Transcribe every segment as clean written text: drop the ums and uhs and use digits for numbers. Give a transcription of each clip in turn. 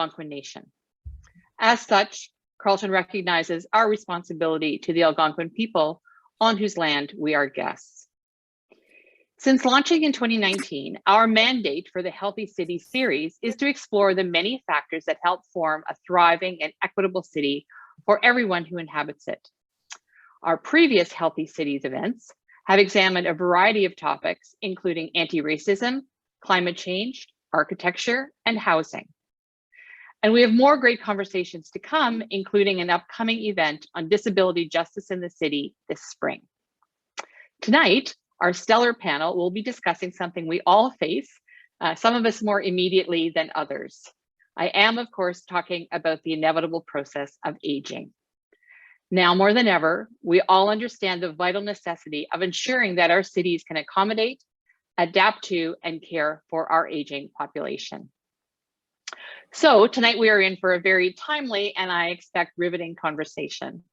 Algonquin Nation. As such, Carleton recognizes our responsibility to the Algonquin people on whose land we are guests. Since launching in 2019, our mandate for the Healthy Cities series is to explore the many factors that help form a thriving and equitable city for everyone who inhabits it. Our previous Healthy Cities events have examined a variety of topics, including anti-racism, climate change, architecture, and housing. And we have more great conversations to come, including an upcoming event on disability justice in the city this spring. Tonight, our stellar panel will be discussing something we all face, some of us more immediately than others. I am, of course, talking about the inevitable process of aging. Now more than ever, we all understand the vital necessity of ensuring that our cities can accommodate, adapt to, and care for our aging population. So tonight we are in for a very timely and I expect riveting conversation.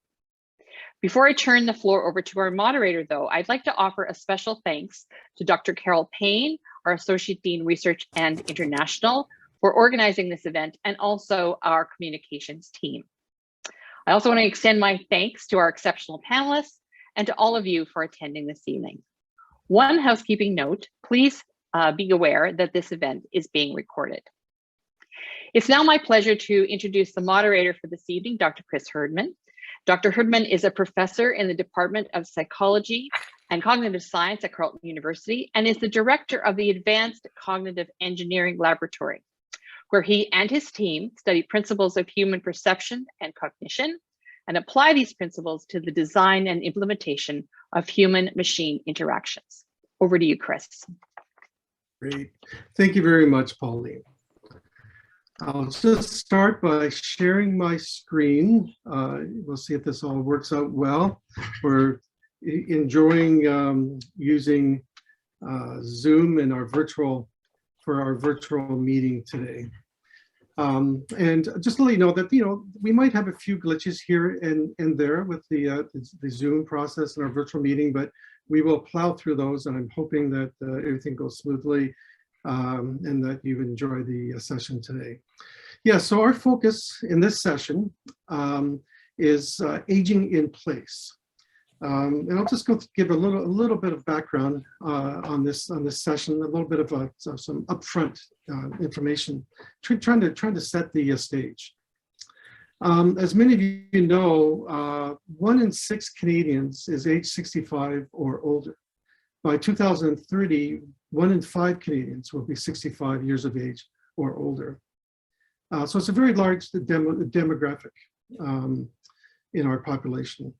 Before I turn the floor over to our moderator though, I'd like to offer a special thanks to Dr. Carol Payne, our Associate Dean Research and International, for organizing this event and also our communications team. I also want to extend my thanks to our exceptional panelists and to all of you for attending this evening. One housekeeping note, please be aware that this event is being recorded. It's now my pleasure to introduce the moderator for this evening, Dr. Chris Herdman. Dr. Herdman is a professor in the Department of Psychology and Cognitive Science at Carleton University and is the director of the Advanced Cognitive Engineering Laboratory, where he and his team study principles of human perception and cognition and apply these principles to the design and implementation of human-machine interactions. Over to you, Chris. Great. Thank you very much, Pauline. I'll just start by sharing my screen. We'll see if this all works out well. We're enjoying using Zoom in our virtual meeting today. And just to let you know that, we might have a few glitches here and there with the Zoom process in our virtual meeting, but we will plow through those, and I'm hoping that everything goes smoothly and that you enjoy the session today. Yeah, so our focus in this session is aging in place. And I'll just give a little bit of background on this session, a little bit of some upfront information, trying to set the stage. As many of you know, 1 in 6 Canadians is age 65 or older. By 2030, 1 in 5 Canadians will be 65 years of age or older. So it's a very large demographic in our population.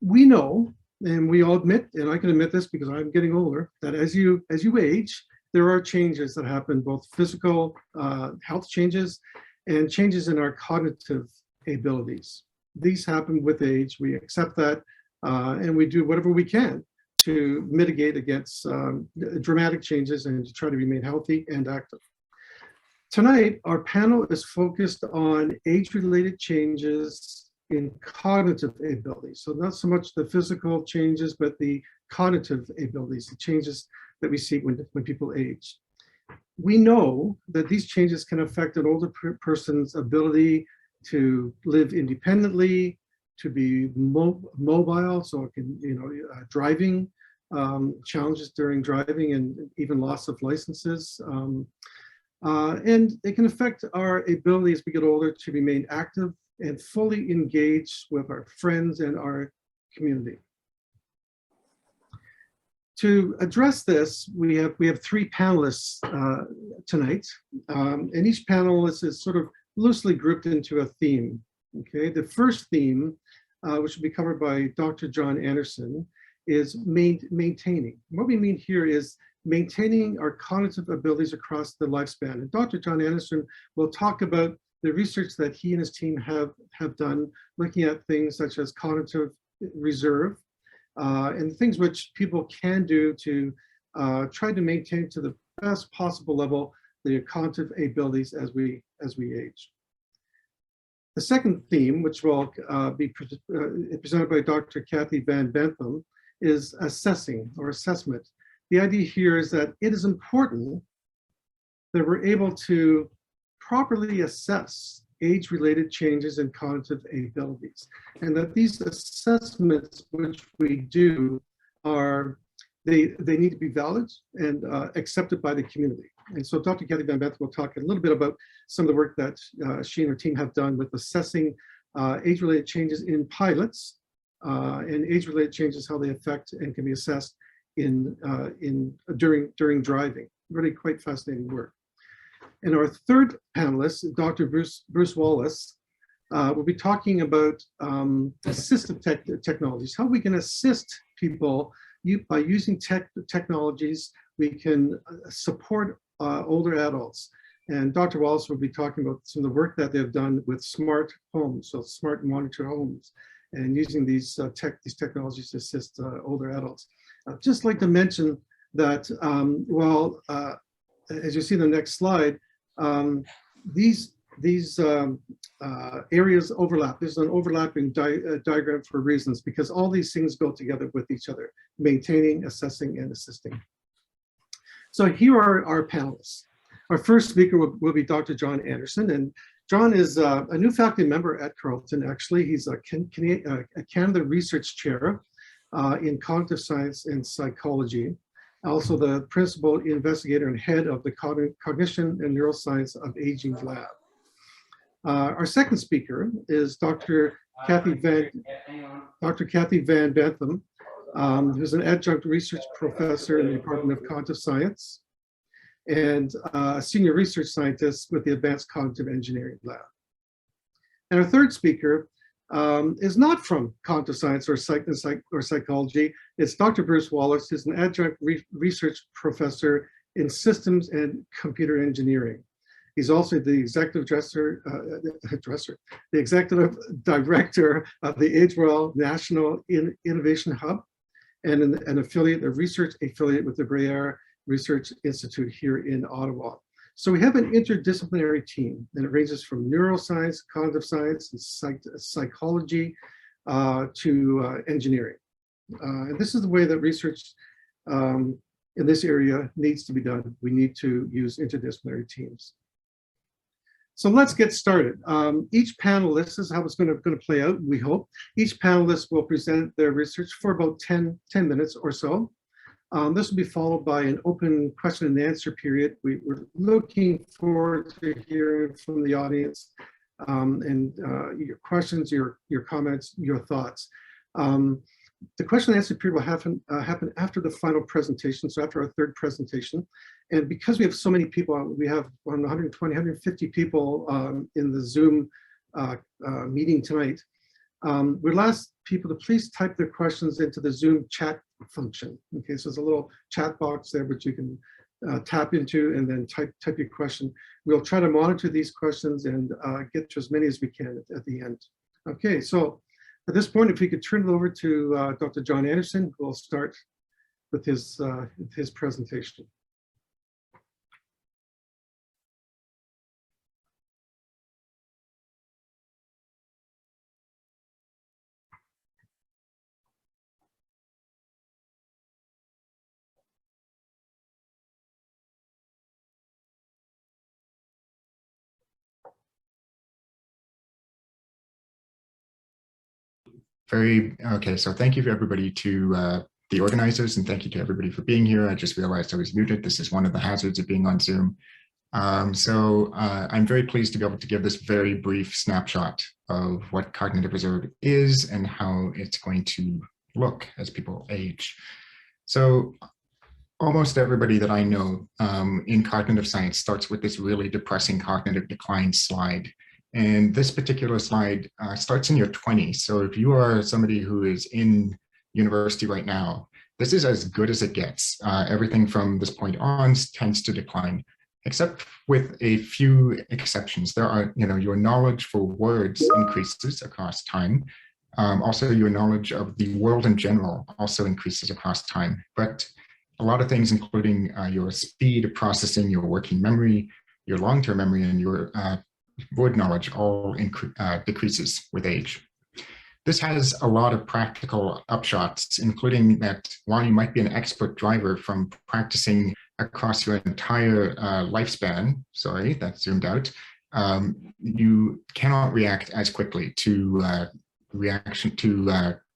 We know, and we all admit, and I can admit this because I'm getting older, that as you age, there are changes that happen, both physical health changes and changes in our cognitive abilities. These happen with age. We accept that, and we do whatever we can to mitigate against dramatic changes and to try to remain healthy and active. Tonight, our panel is focused on age-related changes in cognitive abilities. So not so much the physical changes, but the cognitive abilities, the changes that we see when people age. We know that these changes can affect an older person's ability to live independently, to be mobile, so it can, driving, challenges during driving and even loss of licenses. And it can affect our ability as we get older to remain active and fully engaged with our friends and our community. To address this, we have 3 panelists tonight, and each panelist is sort of loosely grouped into a theme. Okay, the first theme, which will be covered by Dr. John Anderson, is maintaining. What we mean here is maintaining our cognitive abilities across the lifespan. And Dr. John Anderson will talk about the research that he and his team have done, looking at things such as cognitive reserve and things which people can do to try to maintain to the best possible level the cognitive abilities as we age. The second theme, which will be presented by Dr. Kathy Van Bentham, is assessing or assessment. The idea here is that it is important that we're able to properly assess age-related changes in cognitive abilities, and that these assessments which we do are, they need to be valid and accepted by the community. And so Dr. Kathy Van Bentham will talk a little bit about some of the work that she and her team have done with assessing age-related changes in pilots and age-related changes, how they affect and can be assessed during driving. Really quite fascinating work. And our third panelist, Dr. Bruce Wallace, will be talking about assistive technologies, how we can assist people by using technologies. We can support older adults. And Dr. Wallace will be talking about some of the work that they've done with smart homes, so smart monitor homes, and using these technologies to assist older adults. I'd just like to mention that, as you see in the next slide, these areas overlap. There's an overlapping diagram for reasons, because all these things go together with each other: maintaining, assessing, and assisting. So here are our panelists. Our first speaker will be Dr. John Anderson, and John is a new faculty member at Carleton. Actually, he's a Canada Research Chair in Cognitive Science and Psychology. Also the principal investigator and head of the Cognition and Neuroscience of Aging Lab. Our second speaker is Dr. Kathy Van Bentham, who's an adjunct research professor in the Department of Cognitive Science and a senior research scientist with the Advanced Cognitive Engineering Lab. And our third speaker is not from cognitive science or psychology. It's Dr. Bruce Wallace, who's an adjunct research professor in systems and computer engineering. He's also the executive director of the AgeWell National Innovation Hub, and an affiliate, a research affiliate with the Braillard Research Institute here in Ottawa. So we have an interdisciplinary team, and it ranges from neuroscience, cognitive science, and psychology to engineering. And this is the way that research in this area needs to be done. We need to use interdisciplinary teams. So let's get started. Each panelist, this is how it's going to play out, we hope. Each panelist will present their research for about 10 minutes or so. This will be followed by an open question and answer period. We're looking forward to hearing from the audience and your questions, your comments, your thoughts. The question and answer period will happen after the final presentation, so after our third presentation. And because we have so many people, we have 120, 150 people in the Zoom meeting tonight. We'll ask people to please type their questions into the Zoom chat function. Okay, so there's a little chat box there which you can tap into and then type your question. We'll try to monitor these questions and get to as many as we can at the end. Okay, so at this point, if we could turn it over to Dr. John Anderson, who will start with his presentation. Okay, so thank you for everybody to the organizers, and thank you to everybody for being here. I just realized I was muted. This is one of the hazards of being on Zoom. I'm very pleased to be able to give this very brief snapshot of what cognitive reserve is and how it's going to look as people age. So almost everybody that I know in cognitive science starts with this really depressing cognitive decline slide. And this particular slide starts in your 20s. So if you are somebody who is in university right now, this is as good as it gets. Everything from this point on tends to decline, except with a few exceptions. There are, your knowledge for words increases across time. Also, your knowledge of the world in general also increases across time. But a lot of things, including your speed of processing, your working memory, your long-term memory, and your word knowledge all decreases with age. This has a lot of practical upshots, including that while you might be an expert driver from practicing across your entire lifespan, sorry, that zoomed out, you cannot react as quickly to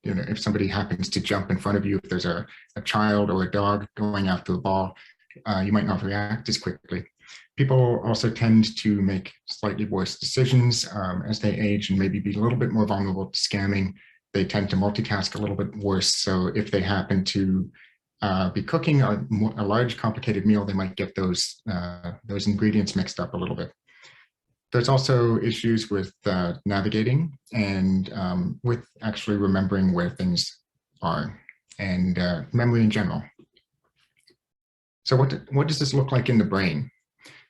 if somebody happens to jump in front of you, if there's a child or a dog going after a ball, you might not react as quickly. People also tend to make slightly worse decisions as they age and maybe be a little bit more vulnerable to scamming. They tend to multitask a little bit worse. So if they happen to be cooking a large complicated meal, they might get those ingredients mixed up a little bit. There's also issues with navigating and with actually remembering where things are and memory in general. So what does this look like in the brain?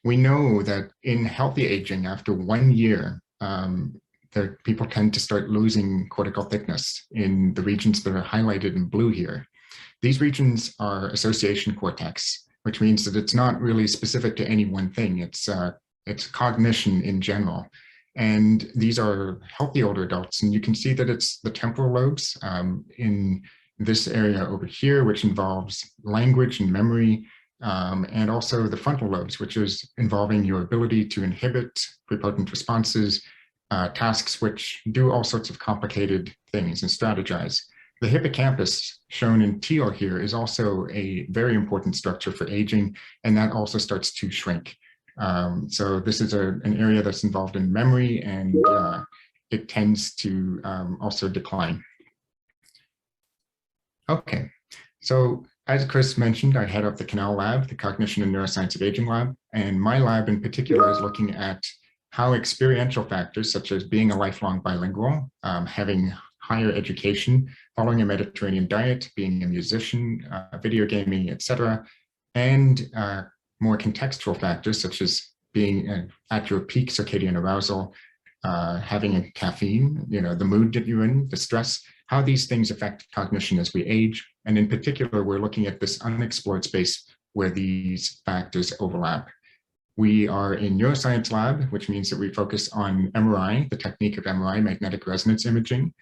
We know that in healthy aging, after 1 year, people tend to start losing cortical thickness in the regions that are highlighted in blue here. These regions are association cortex, which means that it's not really specific to any one thing. It's cognition in general. And these are healthy older adults. And you can see that it's the temporal lobes in this area over here, which involves language and memory, and also the frontal lobes, which is involving your ability to inhibit prepotent responses, task switch, do all sorts of complicated things and strategize. The hippocampus, shown in teal here, is also a very important structure for aging, and that also starts to shrink. So this is an area that's involved in memory, and it tends to also decline. Okay, so as Chris mentioned, I head up the Canal Lab, the Cognition and Neuroscience of Aging Lab, and my lab in particular is looking at how experiential factors such as being a lifelong bilingual, having higher education, following a Mediterranean diet, being a musician, video gaming, etc., and more contextual factors such as being at your peak circadian arousal, having a caffeine, the mood that you're in, the stress, how these things affect cognition as we age. And in particular, we're looking at this unexplored space where these factors overlap. We are in Neuroscience Lab, which means that we focus on MRI, the technique of MRI, magnetic resonance imaging,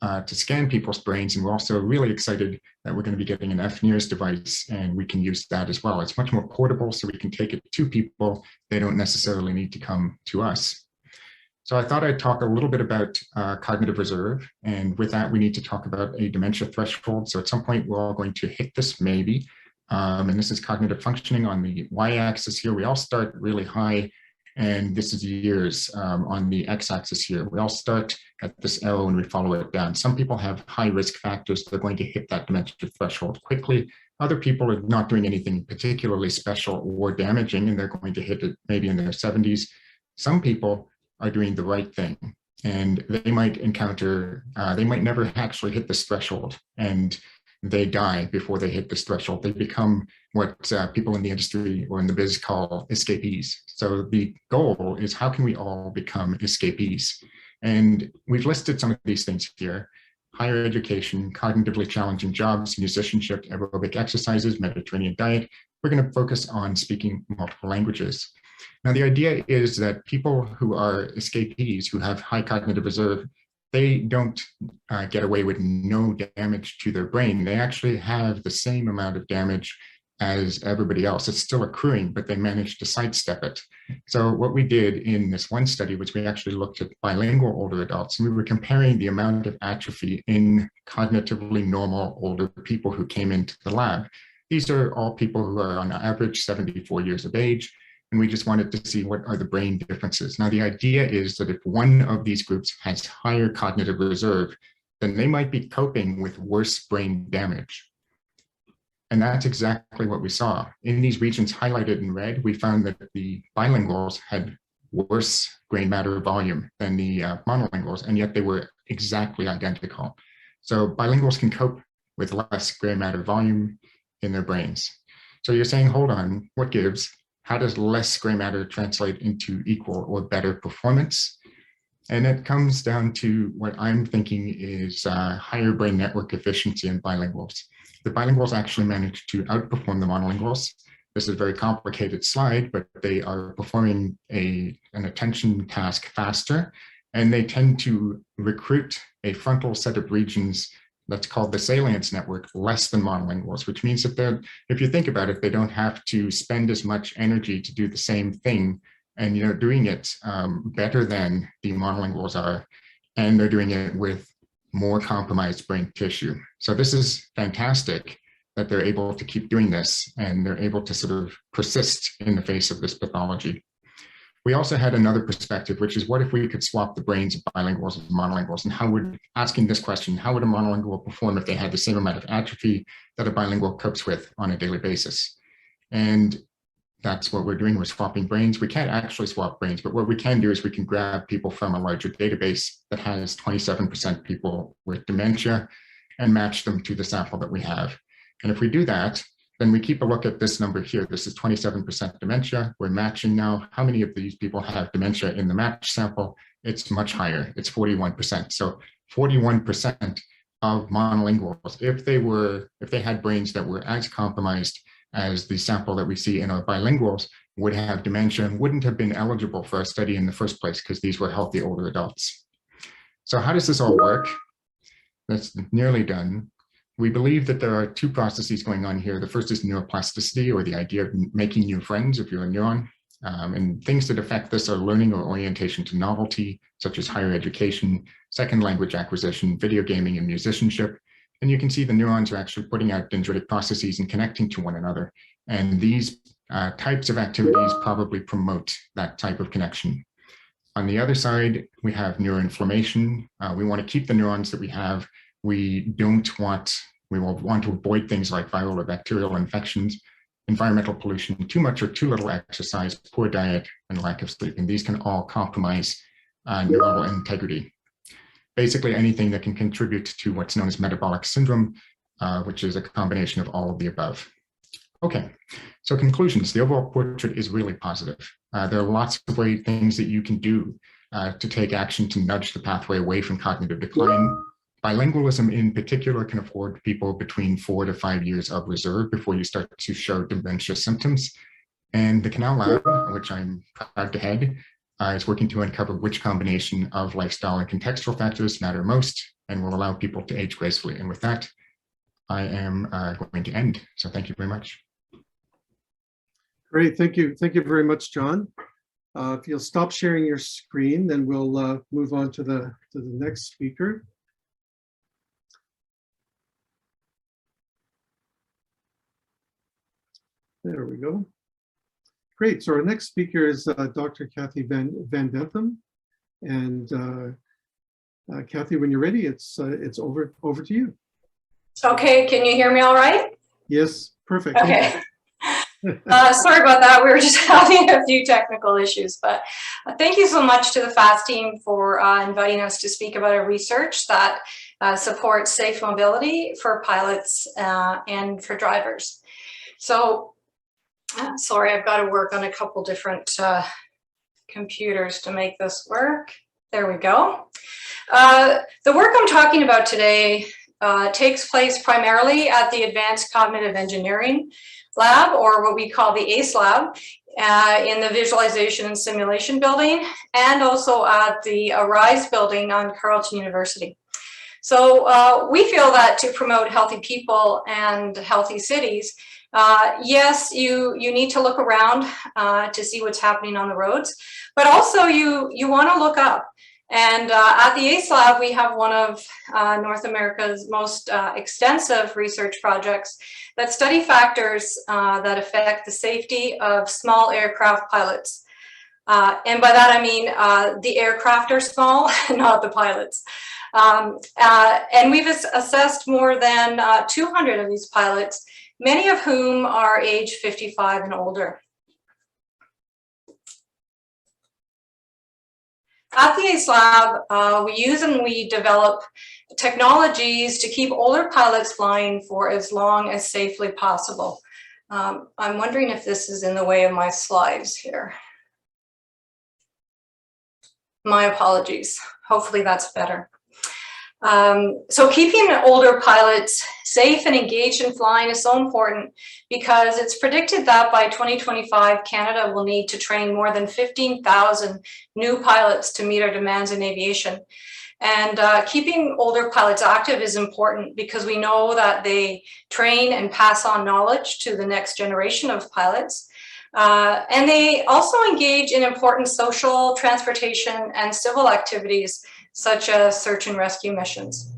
to scan people's brains. And we're also really excited that we're going to be getting an FNIRS device, and we can use that as well. It's much more portable, so we can take it to people. They don't necessarily need to come to us. So I thought I'd talk a little bit about cognitive reserve. And with that, we need to talk about a dementia threshold. So at some point, we're all going to hit this maybe. And this is cognitive functioning on the y-axis here. We all start really high, and this is years on the x-axis here. We all start at this arrow and we follow it down. Some people have high risk factors. They're going to hit that dementia threshold quickly. Other people are not doing anything particularly special or damaging, and they're going to hit it maybe in their 70s. Some people are doing the right thing, and they might encounter, they might never actually hit this threshold, and they die before they hit this threshold. They become what people in the industry or in the biz call escapees. So the goal is, how can we all become escapees? And we've listed some of these things here: higher education, cognitively challenging jobs, musicianship, aerobic exercises, Mediterranean diet. We're going to focus on speaking multiple languages. Now, the idea is that people who are escapees, who have high cognitive reserve, they don't get away with no damage to their brain. They actually have the same amount of damage as everybody else. It's still accruing, but they managed to sidestep it. So what we did in this one study was we actually looked at bilingual older adults, and we were comparing the amount of atrophy in cognitively normal older people who came into the lab. These are all people who are on average 74 years of age. And we just wanted to see what are the brain differences. Now, the idea is that if one of these groups has higher cognitive reserve, then they might be coping with worse brain damage. And that's exactly what we saw. In these regions highlighted in red, we found that the bilinguals had worse gray matter volume than the monolinguals, and yet they were exactly identical. So bilinguals can cope with less gray matter volume in their brains. So you're saying, hold on, what gives? How does less gray matter translate into equal or better performance? And it comes down to what I'm thinking is higher brain network efficiency in bilinguals. The bilinguals actually manage to outperform the monolinguals. This is a very complicated slide, but they are performing an attention task faster, and they tend to recruit a frontal set of regions that's called the salience network less than monolinguals, which means that if you think about it, they don't have to spend as much energy to do the same thing and doing it better than the monolinguals are, and they're doing it with more compromised brain tissue. So this is fantastic that they're able to keep doing this, and they're able to sort of persist in the face of this pathology. We also had another perspective, which is what if we could swap the brains of bilinguals and monolinguals, and asking this question, how would a monolingual perform if they had the same amount of atrophy that a bilingual copes with on a daily basis? And that's what we're doing. We're swapping brains. We can't actually swap brains, but what we can do is we can grab people from a larger database that has 27% people with dementia and match them to the sample that we have. And if we do that, then we keep a look at this number here. This is 27% dementia. We're matching now. How many of these people have dementia in the match sample? It's much higher. It's 41%. So 41% of monolinguals, if they had brains that were as compromised as the sample that we see in our bilinguals, would have dementia and wouldn't have been eligible for a study in the first place because these were healthy older adults. So how does this all work? That's nearly done. We believe that there are two processes going on here. The first is neuroplasticity, or the idea of making new friends if you're a neuron. And things that affect this are learning or orientation to novelty, such as higher education, second language acquisition, video gaming, and musicianship. And you can see the neurons are actually putting out dendritic processes and connecting to one another. And these types of activities probably promote that type of connection. On the other side, we have neuroinflammation. We want to keep the neurons that we have. We will want to avoid things like viral or bacterial infections, environmental pollution, too much or too little exercise, poor diet, and lack of sleep. And these can all compromise neuronal integrity. Basically anything that can contribute to what's known as metabolic syndrome, which is a combination of all of the above. Okay, so conclusions. The overall portrait is really positive. There are lots of things that you can do to take action to nudge the pathway away from cognitive decline. Bilingualism in particular can afford people between 4 to 5 years of reserve before you start to show dementia symptoms. And the Canal Lab, which I'm proud to head, is working to uncover which combination of lifestyle and contextual factors matter most and will allow people to age gracefully. And with that, I am going to end. So thank you very much. Great, thank you. Thank you very much, John. If you'll stop sharing your screen, then we'll move on to the next speaker. There we go. Great. So our next speaker is Dr. Kathy Van Van Bentham. And Kathy, when you're ready, it's over to you. Okay, can you hear me all right? Yes, perfect. Okay. Sorry about that. We were just having a few technical issues, but thank you so much to the FAST team for inviting us to speak about our research that supports safe mobility for pilots and for drivers. So, sorry, I've got to work on a couple different computers to make this work. There we go. The work I'm talking about today takes place primarily at the Advanced Cognitive Engineering Lab, or what we call the ACE Lab, in the Visualization and Simulation Building, and also at the ARISE building on Carleton University. So we feel that to promote healthy people and healthy cities, yes, you need to look around to see what's happening on the roads, but also you want to look up. And at the ACE Lab, we have one of North America's most extensive research projects that study factors that affect the safety of small aircraft pilots. And by that, I mean the aircraft are small, not the pilots. And we've assessed more than 200 of these pilots, many of whom are age 55 and older. At the ACE Lab, we use and we develop technologies to keep older pilots flying for as long as safely possible. I'm wondering if this is in the way of my slides here. My apologies. Hopefully that's better. So keeping older pilots safe and engaged in flying is so important because it's predicted that by 2025, Canada will need to train more than 15,000 new pilots to meet our demands in aviation. And keeping older pilots active is important because we know that they train and pass on knowledge to the next generation of pilots. And they also engage in important social, transportation, and civil activities, such as search and rescue missions.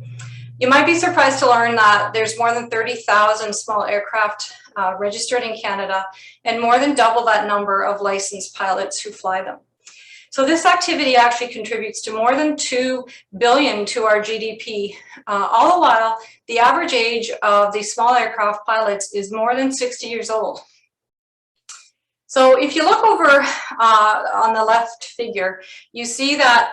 You might be surprised to learn that there's more than 30,000 small aircraft registered in Canada, and more than double that number of licensed pilots who fly them. So this activity actually contributes to more than $2 billion to our GDP. All the while, the average age of these small aircraft pilots is more than 60 years old. So if you look over on the left figure, you see that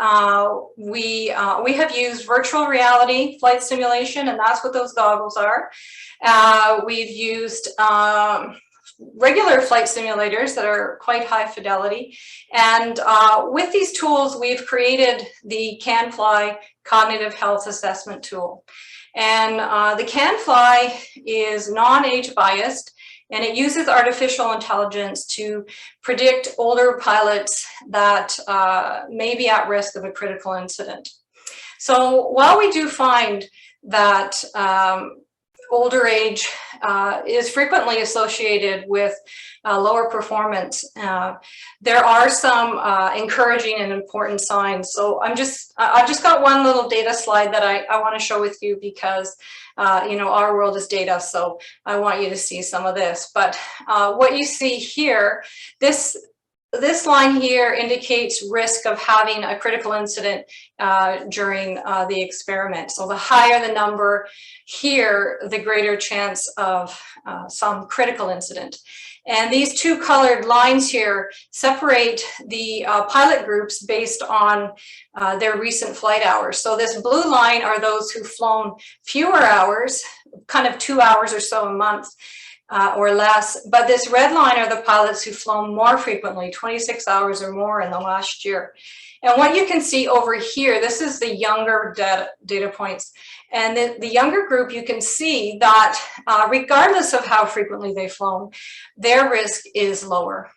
we have used virtual reality flight simulation, and that's what those goggles are. We've used regular flight simulators that are quite high fidelity. And with these tools, we've created the CanFly Cognitive Health Assessment Tool. And the CanFly is non-age biased, and it uses artificial intelligence to predict older pilots that may be at risk of a critical incident. So while we do find that older age is frequently associated with lower performance, there are some encouraging and important signs. So I've just got one little data slide that I want to show with you because you know, our world is data, so I want you to see some of this. But what you see here, this line here indicates risk of having a critical incident during the experiment. So the higher the number here, the greater chance of some critical incident. And these two colored lines here separate the pilot groups based on their recent flight hours. So this blue line are those who've flown fewer hours, kind of 2 hours or so a month or less. But this red line are the pilots who've flown more frequently, 26 hours or more in the last year. And what you can see over here, this is the younger data points. And the younger group, you can see that regardless of how frequently they've flown, their risk is lower.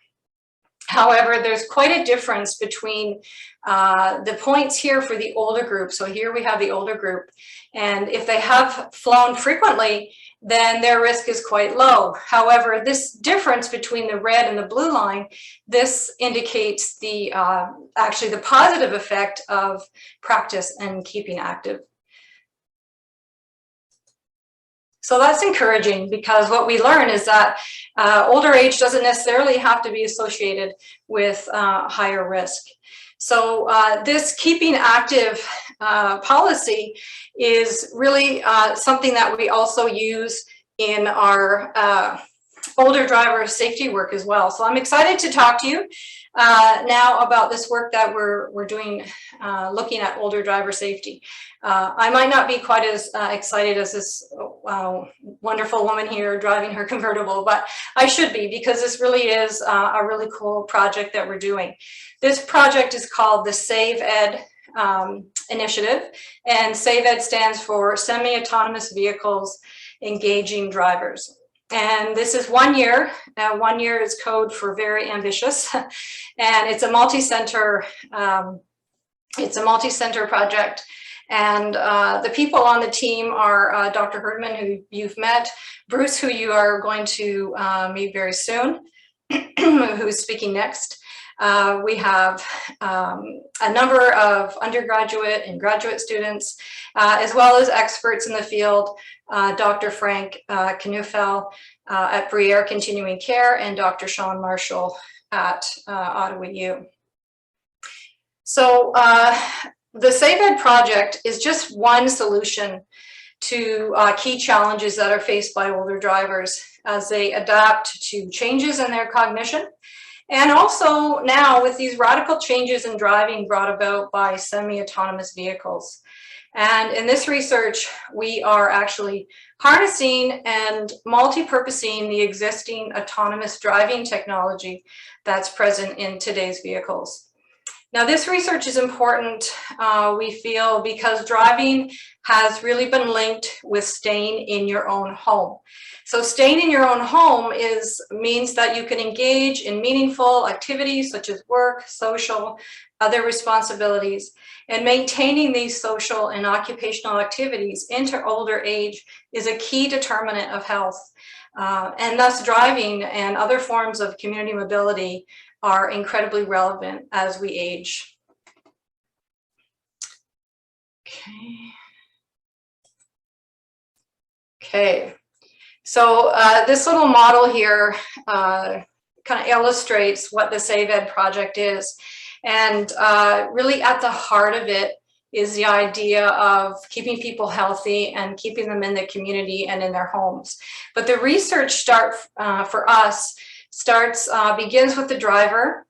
However, there's quite a difference between the points here for the older group. So here we have the older group. And if they have flown frequently, then their risk is quite low. However, this difference between the red and the blue line, this indicates the actually the positive effect of practice and keeping active. So that's encouraging, because what we learn is that older age doesn't necessarily have to be associated with higher risk. So this keeping active policy is really something that we also use in our older driver safety work as well. So I'm excited to talk to you now about this work that we're doing, looking at older driver safety. I might not be quite as excited as this wonderful woman here driving her convertible, but I should be, because this really is a really cool project that we're doing. This project is called the SAVE-ED initiative, and SAVE-ED stands for Semi-Autonomous Vehicles Engaging Drivers. And this is 1 year. 1 year is code for very ambitious, and it's a multi-center. It's a multi-center project, and the people on the team are Dr. Herdman, who you've met, Bruce, who you are going to meet very soon, who's speaking next. We have a number of undergraduate and graduate students, as well as experts in the field, Dr. Frank Knuffel at Briere Continuing Care, and Dr. Sean Marshall at Ottawa U. So the SAVE-ED project is just one solution to key challenges that are faced by older drivers as they adapt to changes in their cognition. And also now with these radical changes in driving brought about by semi-autonomous vehicles. And in this research, we are actually harnessing and multi-purposing the existing autonomous driving technology that's present in today's vehicles. Now, this research is important, we feel, because driving has really been linked with staying in your own home. So staying in your own home means that you can engage in meaningful activities such as work, social, other responsibilities, and maintaining these social and occupational activities into older age is a key determinant of health. And thus driving and other forms of community mobility are incredibly relevant as we age. Okay. So this little model here kind of illustrates what the SAVED project is. And really at the heart of it is the idea of keeping people healthy and keeping them in the community and in their homes. But the research for us begins with the driver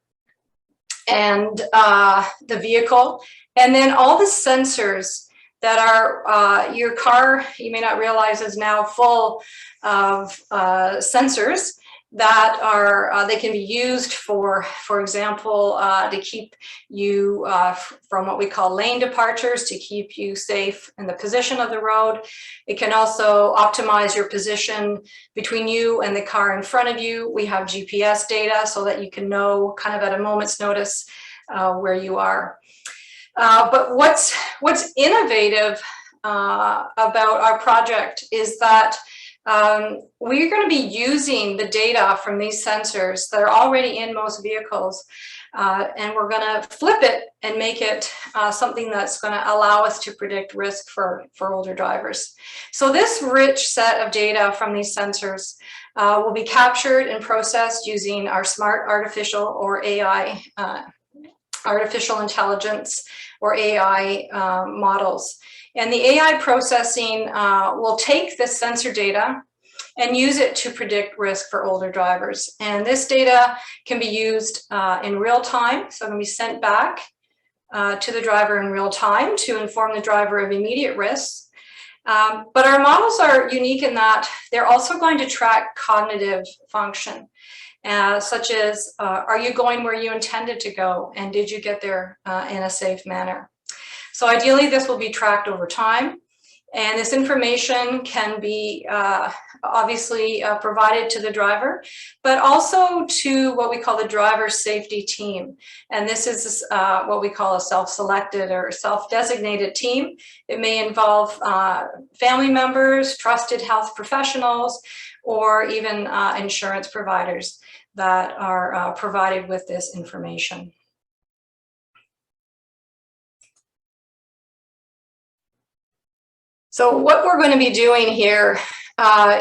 and the vehicle, and then all the sensors that are your car, you may not realize, is now full of sensors that are, they can be used for example, to keep you from what we call lane departures, to keep you safe in the position of the road. It can also optimize your position between you and the car in front of you. We have GPS data so that you can know kind of at a moment's notice where you are. But what's innovative about our project is that we're going to be using the data from these sensors that are already in most vehicles, and we're going to flip it and make it something that's going to allow us to predict risk for older drivers. So this rich set of data from these sensors will be captured and processed using our smart artificial or AI, artificial intelligence or AI models. And the AI processing will take this sensor data and use it to predict risk for older drivers. And this data can be used in real time, so it can be sent back to the driver in real time to inform the driver of immediate risks. But our models are unique in that they're also going to track cognitive function, such as, are you going where you intended to go, and did you get there in a safe manner? So ideally, this will be tracked over time, and this information can be obviously provided to the driver, but also to what we call the driver safety team. And this is what we call a self-selected or self-designated team. It may involve family members, trusted health professionals, or even insurance providers that are provided with this information. So what we're going to be doing here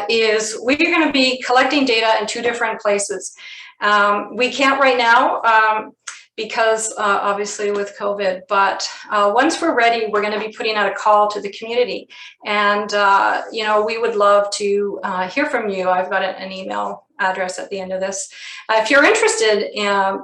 is we're going to be collecting data in two different places. We can't right now because obviously with COVID, but once we're ready, we're going to be putting out a call to the community. And, you know, we would love to hear from you. I've got an email address at the end of this. If you're interested,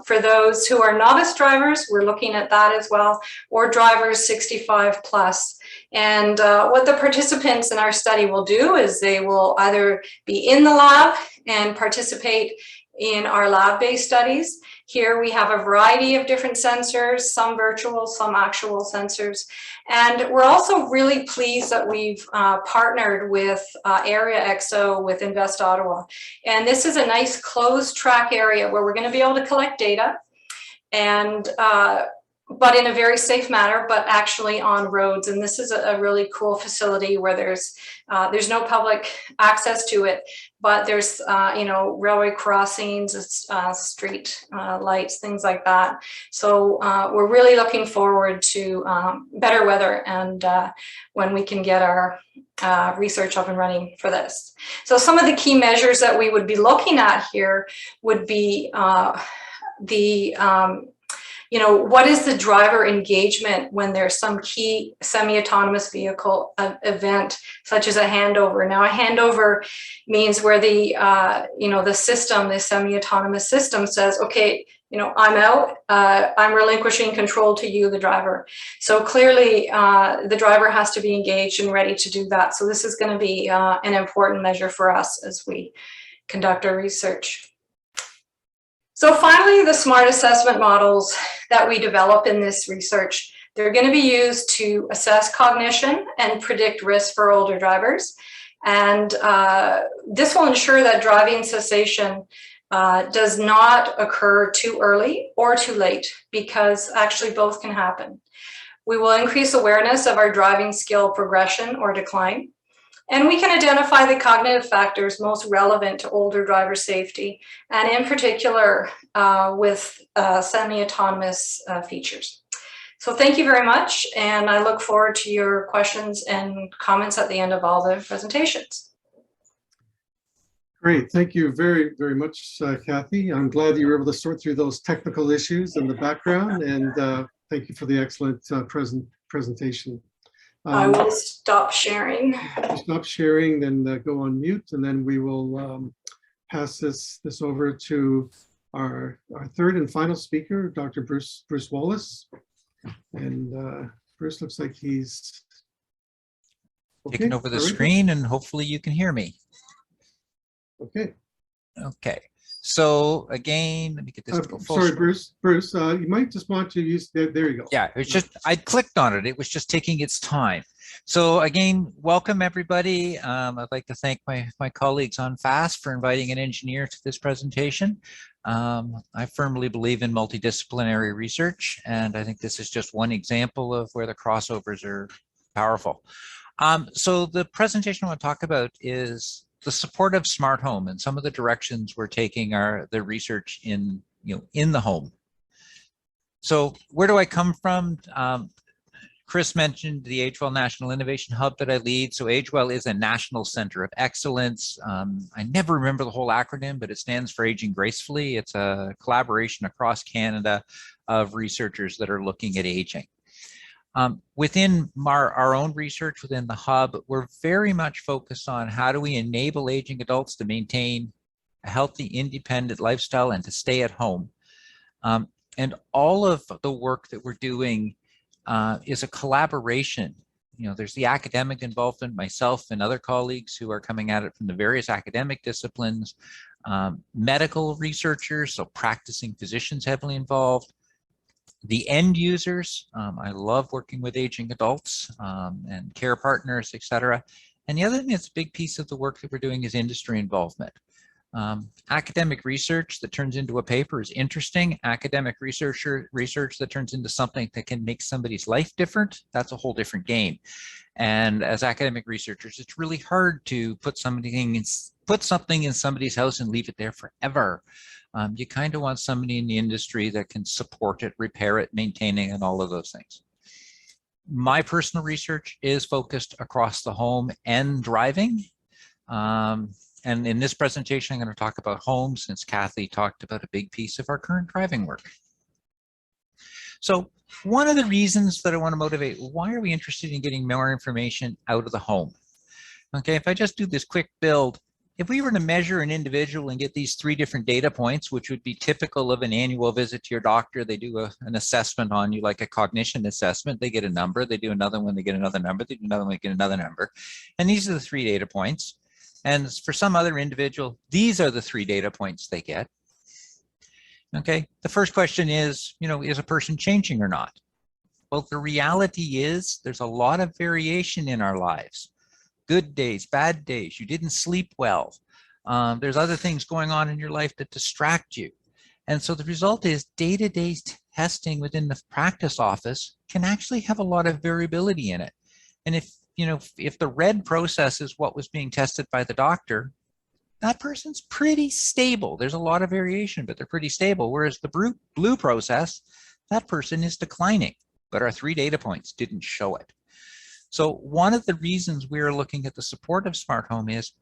for those who are novice drivers, we're looking at that as well, or drivers 65 plus. And what the participants in our study will do is they will either be in the lab and participate in our lab-based studies. Here we have a variety of different sensors, some virtual, some actual sensors. And we're also really pleased that we've partnered with Area XO with Invest Ottawa. And this is a nice closed track area where we're going to be able to collect data, and but in a very safe manner, but actually on roads. And this is a really cool facility where there's no public access to it, but there's you know, railway crossings, street lights, things like that. So we're really looking forward to better weather and when we can get our research up and running for this. So some of the key measures that we would be looking at here would be you know, what is the driver engagement when there's some key semi-autonomous vehicle event, such as a handover? Now, a handover means where the, you know, the system, the semi-autonomous system says, okay, you know, I'm out, I'm relinquishing control to you, the driver. So clearly, the driver has to be engaged and ready to do that. So this is going to be an important measure for us as we conduct our research. So finally, the smart assessment models that we develop in this research, they're going to be used to assess cognition and predict risk for older drivers. And this will ensure that driving cessation does not occur too early or too late, because actually both can happen. We will increase awareness of our driving skill progression or decline. And we can identify the cognitive factors most relevant to older driver safety, and in particular with semi-autonomous features. So thank you very much, and I look forward to your questions and comments at the end of all the presentations. Great, thank you very, very much, Kathy. I'm glad you were able to sort through those technical issues in the background, and thank you for the excellent presentation. I will stop sharing. Stop sharing, then go on mute, and then we will pass this over to our third and final speaker, Dr. Bruce Wallace. And Bruce looks like he's taking over the screen, and hopefully you can hear me. Okay. Okay. So again, let me get this. Sorry, Bruce. You might just want to use there you go. Yeah, it's just I clicked on it. It was just taking its time. So again, welcome everybody. I'd like to thank my colleagues on FAST for inviting an engineer to this presentation. I firmly believe in multidisciplinary research, and I think this is just one example of where the crossovers are powerful. So the presentation I want to talk about is the support of smart home and some of the directions we're taking the research in the home. So where do I come from? Chris mentioned the AgeWell National Innovation Hub that I lead. So AgeWell is a national center of excellence. I never remember the whole acronym, but it stands for Aging Gracefully. It's a collaboration across Canada of researchers that are looking at aging. Within our own research within the hub, we're very much focused on how do we enable aging adults to maintain a healthy, independent lifestyle and to stay at home. And all of the work that we're doing is a collaboration. There's the academic involvement, myself and other colleagues who are coming at it from the various academic disciplines, medical researchers, so practicing physicians heavily involved, the end users. I love working with aging adults and care partners, etc. And the other thing that's a big piece of the work that we're doing is industry involvement. Academic research that turns into a paper is interesting. Academic research that turns into something that can make somebody's life different, that's a whole different game. And as academic researchers, it's really hard to put something in somebody's house and leave it there forever. You kind of want somebody in the industry that can support it, repair it, maintaining, and all of those things. My personal research is focused across the home and driving. And in this presentation, I'm going to talk about home, since Kathy talked about a big piece of our current driving work. So one of the reasons that I want to motivate, why are we interested in getting more information out of the home? Okay, if I just do this quick build, if we were to measure an individual and get these 3 different data points, which would be typical of an annual visit to your doctor, they do an assessment on you, like a cognition assessment. They get a number, they do another one, they get another number, they do another one, they get another number. And these are the 3 data points. And for some other individual, these are the 3 data points they get. Okay, the first question is, is a person changing or not? Well, the reality is there's a lot of variation in our lives. Good days, bad days, you didn't sleep well. There's other things going on in your life that distract you. And so the result is day-to-day testing within the practice office can actually have a lot of variability in it. And if the red process is what was being tested by the doctor, that person's pretty stable. There's a lot of variation, but they're pretty stable. Whereas the blue process, that person is declining, but our 3 data points didn't show it. So one of the reasons we're looking at the support of smart home is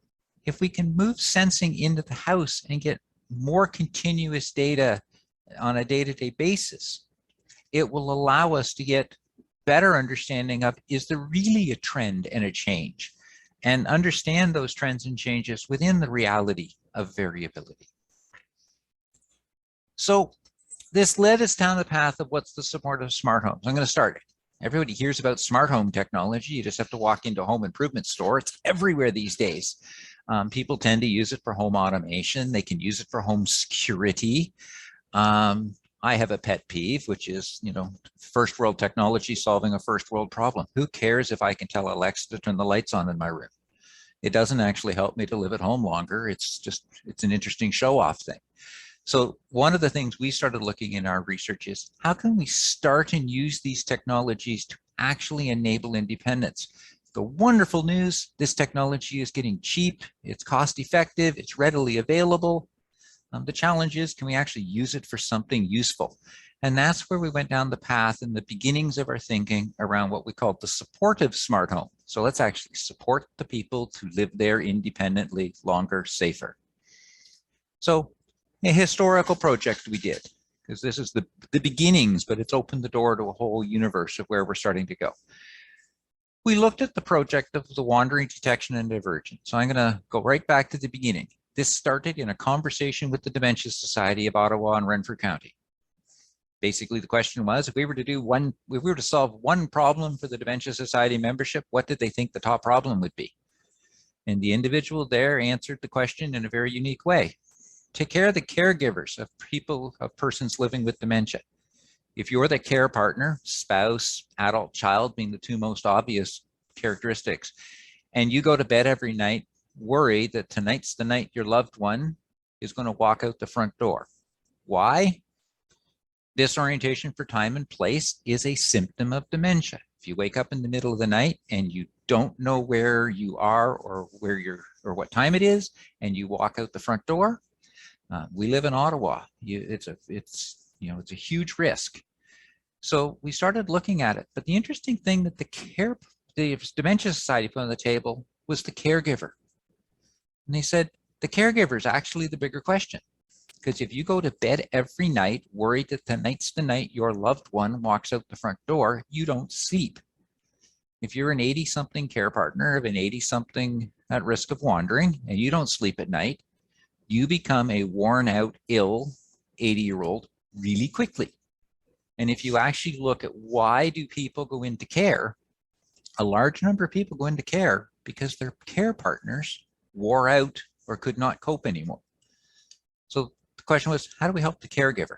if we can move sensing into the house and get more continuous data on a day-to-day basis, it will allow us to get better understanding of, is there really a trend and a change, and understand those trends and changes within the reality of variability. So this led us down the path of what's the support of smart homes. I'm going to start. Everybody hears about smart home technology. You just have to walk into a home improvement store. It's everywhere these days. People tend to use it for home automation. They can use it for home security. I have a pet peeve, which is, first world technology solving a first world problem. Who cares if I can tell Alexa to turn the lights on in my room? It doesn't actually help me to live at home longer. It's an interesting show off thing. So one of the things we started looking in our research is, how can we start and use these technologies to actually enable independence? The wonderful news, this technology is getting cheap, it's cost effective, it's readily available. The challenge is, can we actually use it for something useful? And that's where we went down the path in the beginnings of our thinking around what we called the supportive smart home. So let's actually support the people to live there independently, longer, safer. So a historical project we did, because this is the beginnings, but it's opened the door to a whole universe of where we're starting to go. We looked at the project of the wandering detection and diversion. So I'm going to go right back to the beginning. This started in a conversation with the Dementia Society of Ottawa and Renfrew County. Basically, the question was, if we were to solve one problem for the Dementia Society membership, what did they think the top problem would be? And the individual there answered the question in a very unique way. Take care of the caregivers of persons living with dementia. If you're the care partner, spouse, adult, child being the two most obvious characteristics, and you go to bed every night worried that tonight's the night your loved one is going to walk out the front door. Why? Disorientation for time and place is a symptom of dementia. If you wake up in the middle of the night and you don't know where you are or what time it is, and you walk out the front door, we live in Ottawa. It's a huge risk. So we started looking at it. But the interesting thing that the Dementia Society put on the table was the caregiver. And they said the caregiver is actually the bigger question. Because if you go to bed every night worried that tonight's the night your loved one walks out the front door, you don't sleep. If you're an 80-something care partner of an 80-something at risk of wandering and you don't sleep at night, you become a worn out, ill 80-year-old really quickly. And if you actually look at why do people go into care, a large number of people go into care because their care partners wore out or could not cope anymore. So the question was, how do we help the caregiver?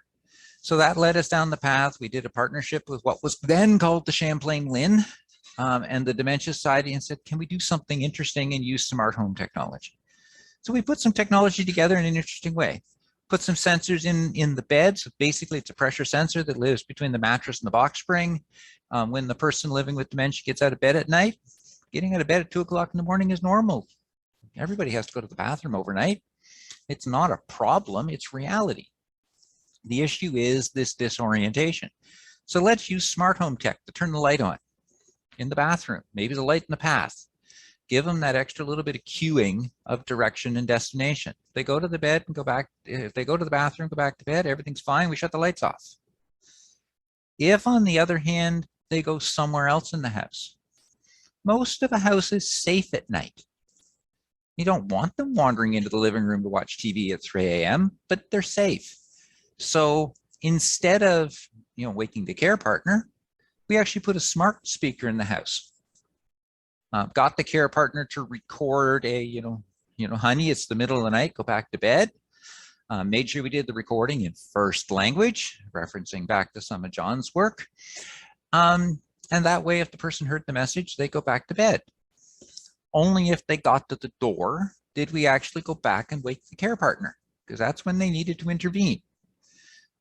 So that led us down the path. We did a partnership with what was then called the Champlain Lynn and the Dementia Society and said, can we do something interesting and use smart home technology? So we put some technology together in an interesting way. Put some sensors in the bed. So basically it's a pressure sensor that lives between the mattress and the box spring. When the person living with dementia gets out of bed at night, getting out of bed at 2 o'clock in the morning is normal. Everybody has to go to the bathroom overnight. It's not a problem, it's reality. The issue is this disorientation. So let's use smart home tech to turn the light on in the bathroom, maybe the light in the path. Give them that extra little bit of cueing of direction and destination. If they go to the bed and go back, if they go to the bathroom, go back to bed, everything's fine, we shut the lights off. If on the other hand, they go somewhere else in the house, most of a house is safe at night. You don't want them wandering into the living room to watch TV at 3 a.m., but they're safe. So instead of waking the care partner, we actually put a smart speaker in the house. Got the care partner to record a, honey, it's the middle of the night, go back to bed. Made sure we did the recording in first language, referencing back to some of John's work. And that way, if the person heard the message, they go back to bed. Only if they got to the door did we actually go back and wake the care partner, because that's when they needed to intervene.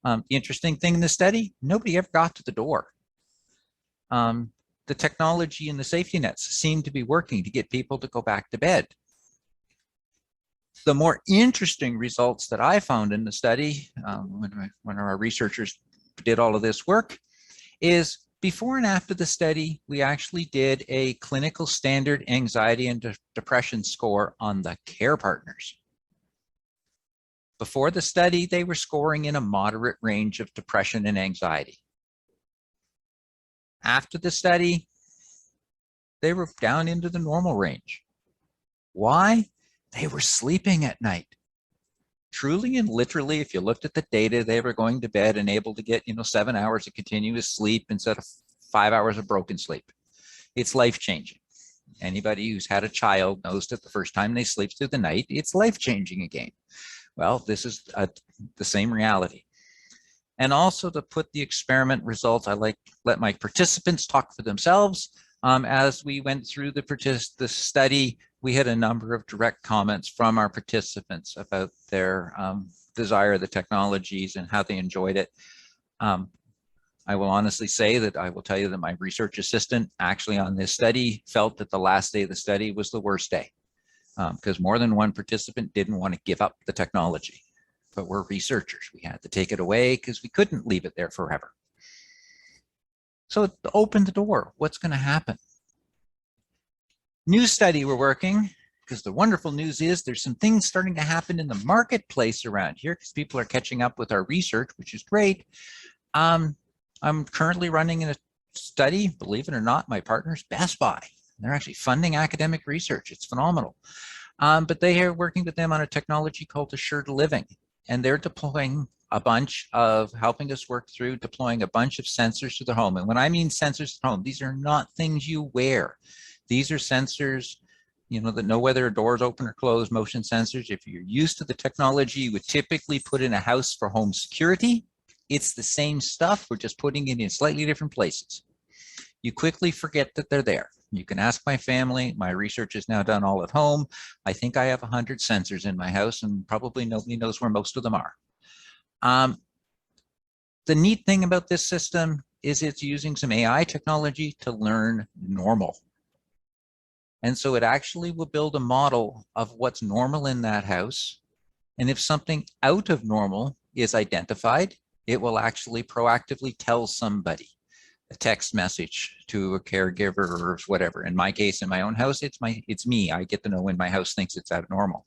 The interesting thing in the study, nobody ever got to the door. The technology and the safety nets seemed to be working to get people to go back to bed. The more interesting results that I found in the study, when our researchers did all of this work, is before and after the study, we actually did a clinical standard anxiety and depression score on the care partners. Before the study, they were scoring in a moderate range of depression and anxiety. After the study, they were down into the normal range. Why? They were sleeping at night. Truly and literally, if you looked at the data, they were going to bed and able to get 7 hours of continuous sleep instead of 5 hours of broken sleep. It's life-changing. Anybody who's had a child knows that the first time they sleep through the night, it's life-changing again. Well, this is the same reality. And also to put the experiment results, I let my participants talk for themselves. As we went through the study, we had a number of direct comments from our participants about their desire of the technologies and how they enjoyed it. I will honestly say that I will tell you that my research assistant actually on this study felt that the last day of the study was the worst day because more than one participant didn't want to give up the technology. But we're researchers. We had to take it away because we couldn't leave it there forever. So open the door. What's going to happen? New study we're working, because the wonderful news is there's some things starting to happen in the marketplace around here because people are catching up with our research, which is great. I'm currently running in a study, believe it or not, my partner's Best Buy. They're actually funding academic research. It's phenomenal. But they are working with them on a technology called Assured Living. And they're deploying a bunch of, helping us work through deploying a bunch of sensors to the home. And when I mean sensors at home, these are not things you wear. These are sensors, you know, that know whether a door is open or closed, motion sensors. If you're used to the technology you would typically put in a house for home security, it's the same stuff. We're just putting it in slightly different places. You quickly forget that they're there. You can ask my family. My research is now done all at home. I think I have 100 sensors in my house and probably nobody knows where most of them are. The neat thing about this system is it's using some AI technology to learn normal. And so it actually will build a model of what's normal in that house. And if something out of normal is identified, it will actually proactively tell somebody. A text message to a caregiver or whatever. In my case, in my own house, it's me. I get to know when my house thinks it's abnormal.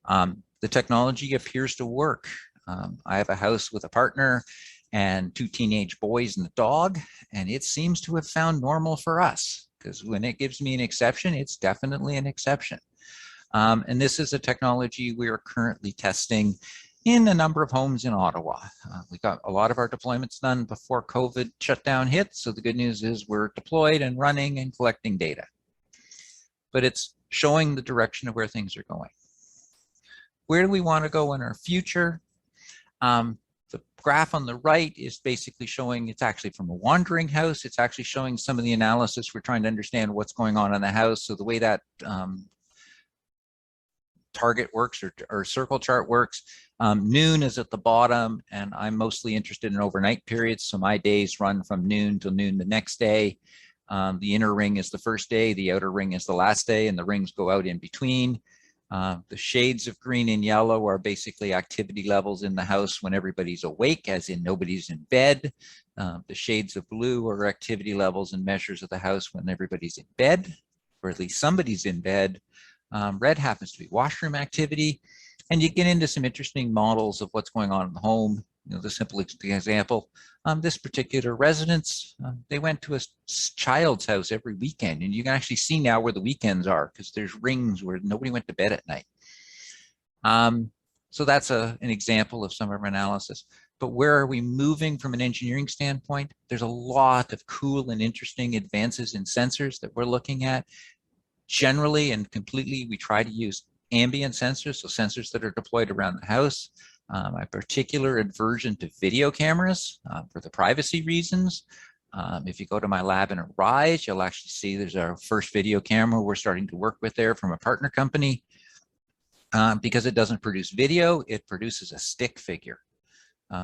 The technology appears to work. I have a house with a partner and 2 teenage boys and a dog, and it seems to have found normal for us because when it gives me an exception, it's definitely an exception. And this is a technology we are currently testing in a number of homes in Ottawa. We got a lot of our deployments done before COVID shutdown hit. So the good news is we're deployed and running and collecting data. But it's showing the direction of where things are going. Where do we want to go in our future? The graph on the right is basically showing, it's actually from a wandering house. It's actually showing some of the analysis. We're trying to understand what's going on in the house. So the way that target works or circle chart works. Noon is at the bottom, and I'm mostly interested in overnight periods. So my days run from noon till noon the next day. The inner ring is the first day, the outer ring is the last day, and the rings go out in between. The shades of green and yellow are basically activity levels in the house when everybody's awake, as in nobody's in bed. The shades of blue are activity levels and measures of the house when everybody's in bed, or at least somebody's in bed. Red happens to be washroom activity, and you get into some interesting models of what's going on in the home. You know, the simple example, this particular residence, they went to a child's house every weekend, and you can actually see now where the weekends are because there's rings where nobody went to bed at night. So that's an example of some of our analysis. But where are we moving from an engineering standpoint? There's a lot of cool and interesting advances in sensors that we're looking at. Generally and completely, we try to use ambient sensors, so sensors that are deployed around the house. A particular aversion to video cameras for the privacy reasons. If you go to my lab in Arise, you'll actually see there's our first video camera we're starting to work with there from a partner company. Because it doesn't produce video, it produces a stick figure.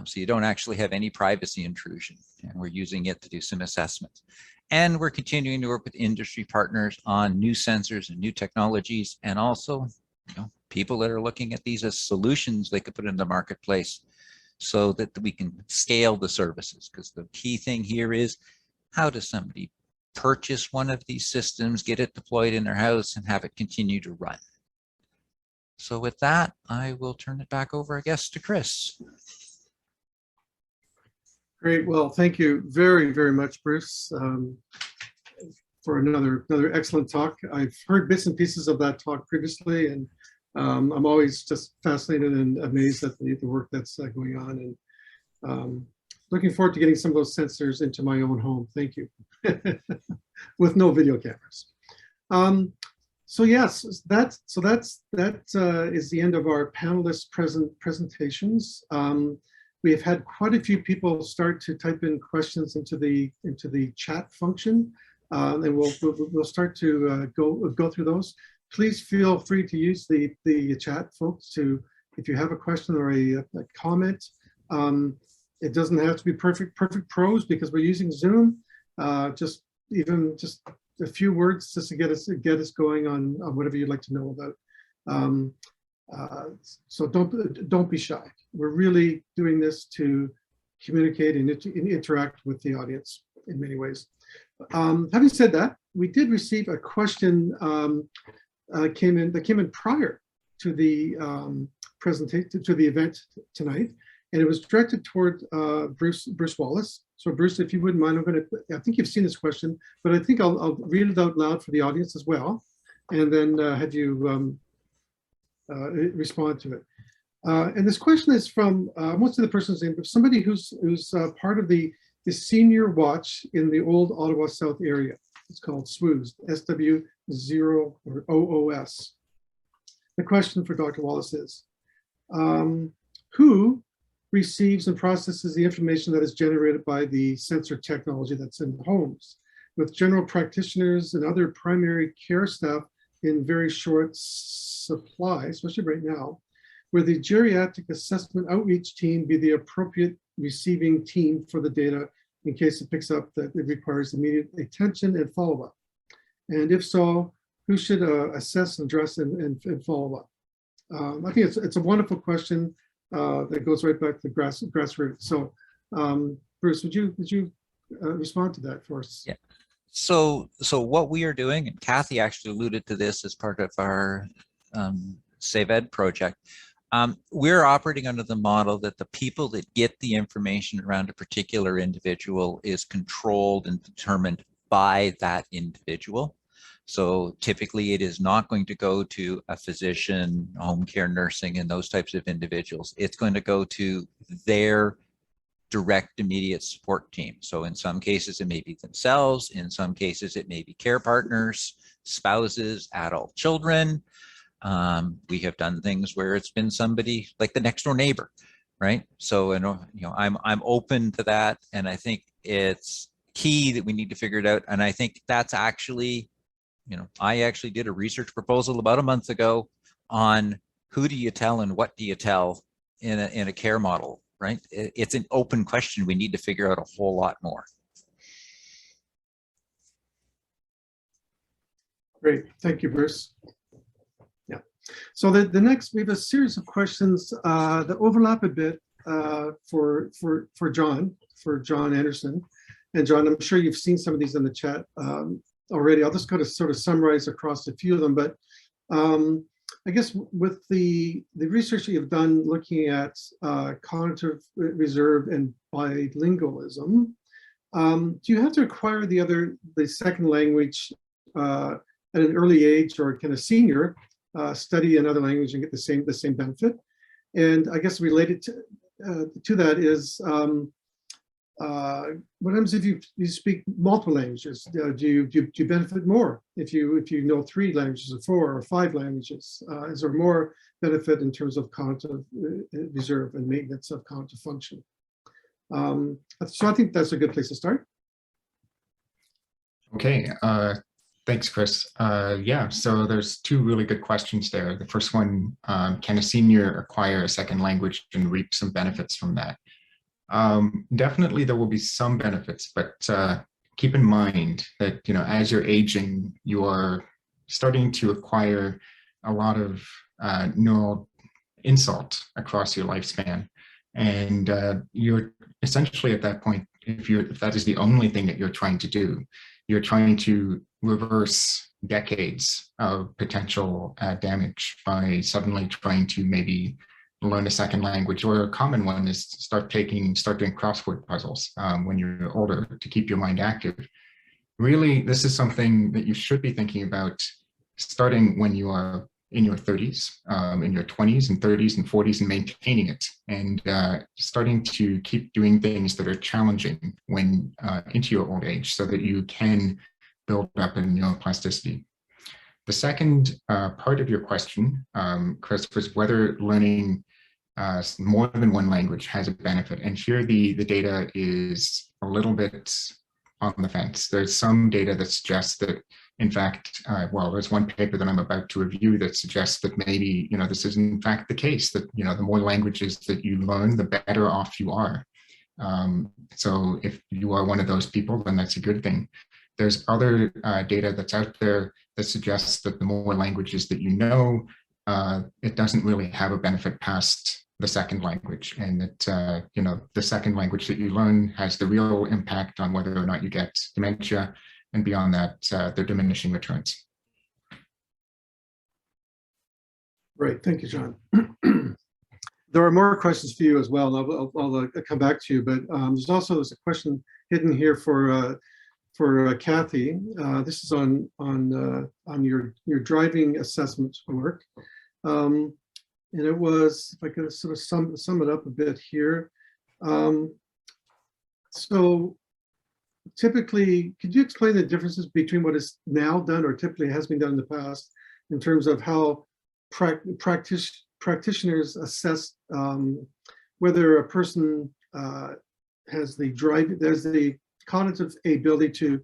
So you don't actually have any privacy intrusion, and we're using it to do some assessments. And we're continuing to work with industry partners on new sensors and new technologies, and also, you know, people that are looking at these as solutions they could put in the marketplace so that we can scale the services. Because the key thing here is, how does somebody purchase one of these systems, get it deployed in their house, and have it continue to run? So with that, I will turn it back over, I guess, to Chris. Great. Well, thank you very, very much, Bruce, for another excellent talk. I've heard bits and pieces of that talk previously, and I'm always just fascinated and amazed at the work that's going on, and looking forward to getting some of those sensors into my own home. Thank you. With no video cameras. So yes, that is the end of our panelist presentations. We have had quite a few people start to type in questions into the chat function, and we'll start to go through those. Please feel free to use the chat, folks, if you have a question or a comment. It doesn't have to be perfect prose because we're using Zoom. Just a few words just to get us going on whatever you'd like to know about. So don't be shy. We're really doing this to communicate and interact with the audience in many ways. Having said that, we did receive a question that came in prior to the presentation, to the event tonight, and it was directed toward Bruce Wallace. So Bruce, if you wouldn't mind, I think you've seen this question, but I think I'll read it out loud for the audience as well, and then have you respond to it. And this question is from, I won't say the person's name, but somebody who's part of the senior watch in the old Ottawa South area. It's called SWOOS, SW0 or OOS. The question for Dr. Wallace is, who receives and processes the information that is generated by the sensor technology that's in homes, with general practitioners and other primary care staff in very short supply, especially right now, where the geriatric assessment outreach team be the appropriate receiving team for the data in case it picks up that it requires immediate attention and follow-up? And if so, who should assess, address, and follow up? I think it's a wonderful question that goes right back to the grassroots. So, Bruce, would you respond to that for us? Yeah. So what we are doing, and Kathy actually alluded to this as part of our Save Ed project, we're operating under the model that the people that get the information around a particular individual is controlled and determined by that individual. So typically it is not going to go to a physician, home care nursing, and those types of individuals. It's going to go to their direct immediate support team. So in some cases it may be themselves, in some cases it may be care partners, spouses, adult children. We have done things where it's been somebody like the next door neighbor, right? So, I'm open to that, and I think it's key that we need to figure it out. And I think that's actually, I actually did a research proposal about a month ago on who do you tell and what do you tell in a care model, right? It's an open question. We need to figure out a whole lot more. Great, thank you, Bruce. So the next, we have a series of questions that overlap a bit for John Anderson. And John, I'm sure you've seen some of these in the chat already. I'll just kind of sort of summarize across a few of them. But I guess with the research that you've done looking at cognitive reserve and bilingualism, do you have to acquire the second language at an early age, or can a senior study another language and get the same benefit? And I guess related to that is, what happens if you speak multiple languages? Do you benefit more if you know 3 languages or 4 or 5 languages? Is there more benefit in terms of cognitive reserve and maintenance of cognitive function? So I think that's a good place to start. Okay. Thanks, Chris. Yeah, so there's 2 really good questions there. The first one, can a senior acquire a second language and reap some benefits from that? Definitely there will be some benefits, but keep in mind that, as you're aging, you are starting to acquire a lot of neural insult across your lifespan. And you're essentially at that point, if that is the only thing that you're trying to do, you're trying to reverse decades of potential damage by suddenly trying to maybe learn a second language. Or a common one is start doing crossword puzzles when you're older to keep your mind active. Really, this is something that you should be thinking about starting when you are in your 30s, in your 20s and 30s and 40s, and maintaining it, and starting to keep doing things that are challenging when into your old age, so that you can build up in neuroplasticity. The second part of your question, Chris, was whether learning more than one language has a benefit. And here the data is a little bit on the fence. There's some data that suggests that, in fact, well, there's one paper that I'm about to review that suggests that maybe, this is in fact the case, that, the more languages that you learn, the better off you are. So if you are one of those people, then that's a good thing. There's other data that's out there that suggests that the more languages that you know, it doesn't really have a benefit past the second language, and that you know, the second language that you learn has the real impact on whether or not you get dementia, and beyond that, they're diminishing returns. Great, thank you, John. There are more questions for you as well, and I'll come back to you. But there's a question hidden here for Kathy. This is on your driving assessment work, and it was, if I could sort of sum it up a bit here. So typically, could you explain the differences between what is now done or typically has been done in the past in terms of how practitioners assess whether a person has the cognitive ability to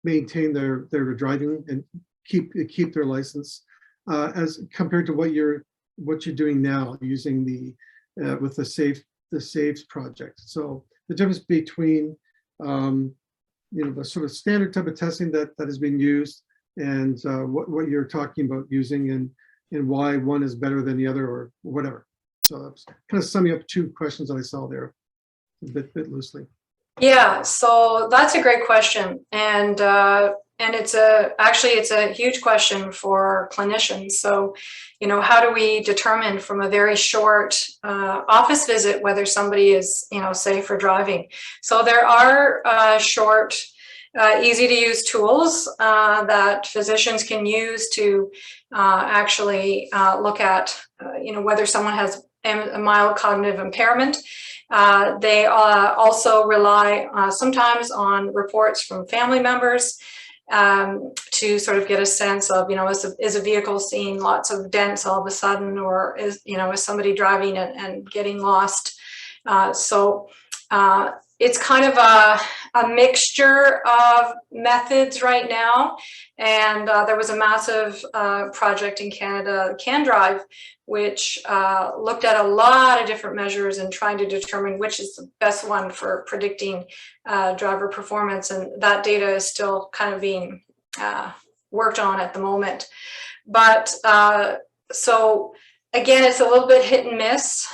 maintain their driving and keep their license, as compared to what you're doing now using with the SAVES project. So the difference between the sort of standard type of testing that has been used and what you're talking about using, and why one is better than the other or whatever. So that's kind of summing up two questions that I saw there a bit loosely. Yeah, so that's a great question, and it's a huge question for clinicians. So, how do we determine from a very short office visit whether somebody is, safe for driving? So there are short, easy to use tools that physicians can use to actually look at, whether someone has a mild cognitive impairment. They also rely sometimes on reports from family members to sort of get a sense of, is a vehicle seeing lots of dents all of a sudden, or is somebody driving and getting lost? So it's kind of a mixture of methods right now. And there was a massive project in Canada, CanDrive, which looked at a lot of different measures and trying to determine which is the best one for predicting driver performance. And that data is still kind of being worked on at the moment. But so again, it's a little bit hit and miss.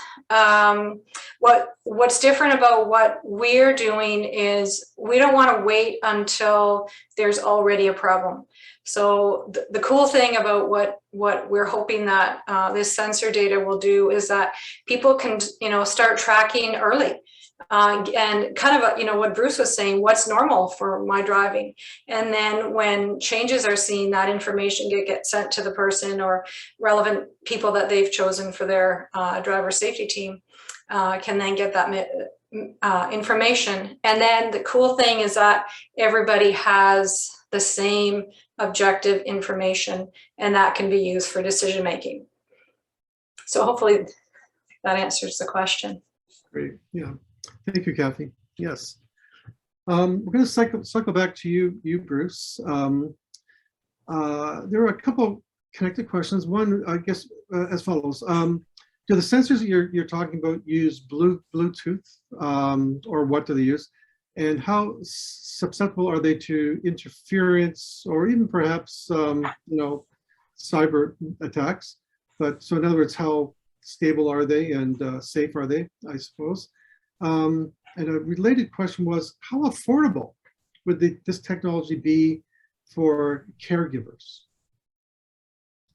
What's different about what we're doing is we don't want to wait until there's already a problem. So the cool thing about what we're hoping that this sensor data will do is that people can, start tracking early. And kind of, what Bruce was saying, what's normal for my driving? And then when changes are seen, that information get sent to the person or relevant people that they've chosen for their driver safety team can then get that information. And then the cool thing is that everybody has the same objective information, and that can be used for decision making. So hopefully that answers the question. Great, yeah. Thank you, Kathy. Yes. We're going to cycle back to you, Bruce. There are a couple connected questions. One, I guess, as follows. Do the sensors that you're talking about use Bluetooth, or what do they use? And how susceptible are they to interference or even perhaps, cyber attacks? But so in other words, how stable are they and safe are they, I suppose? And a related question was, how affordable would this technology be for caregivers?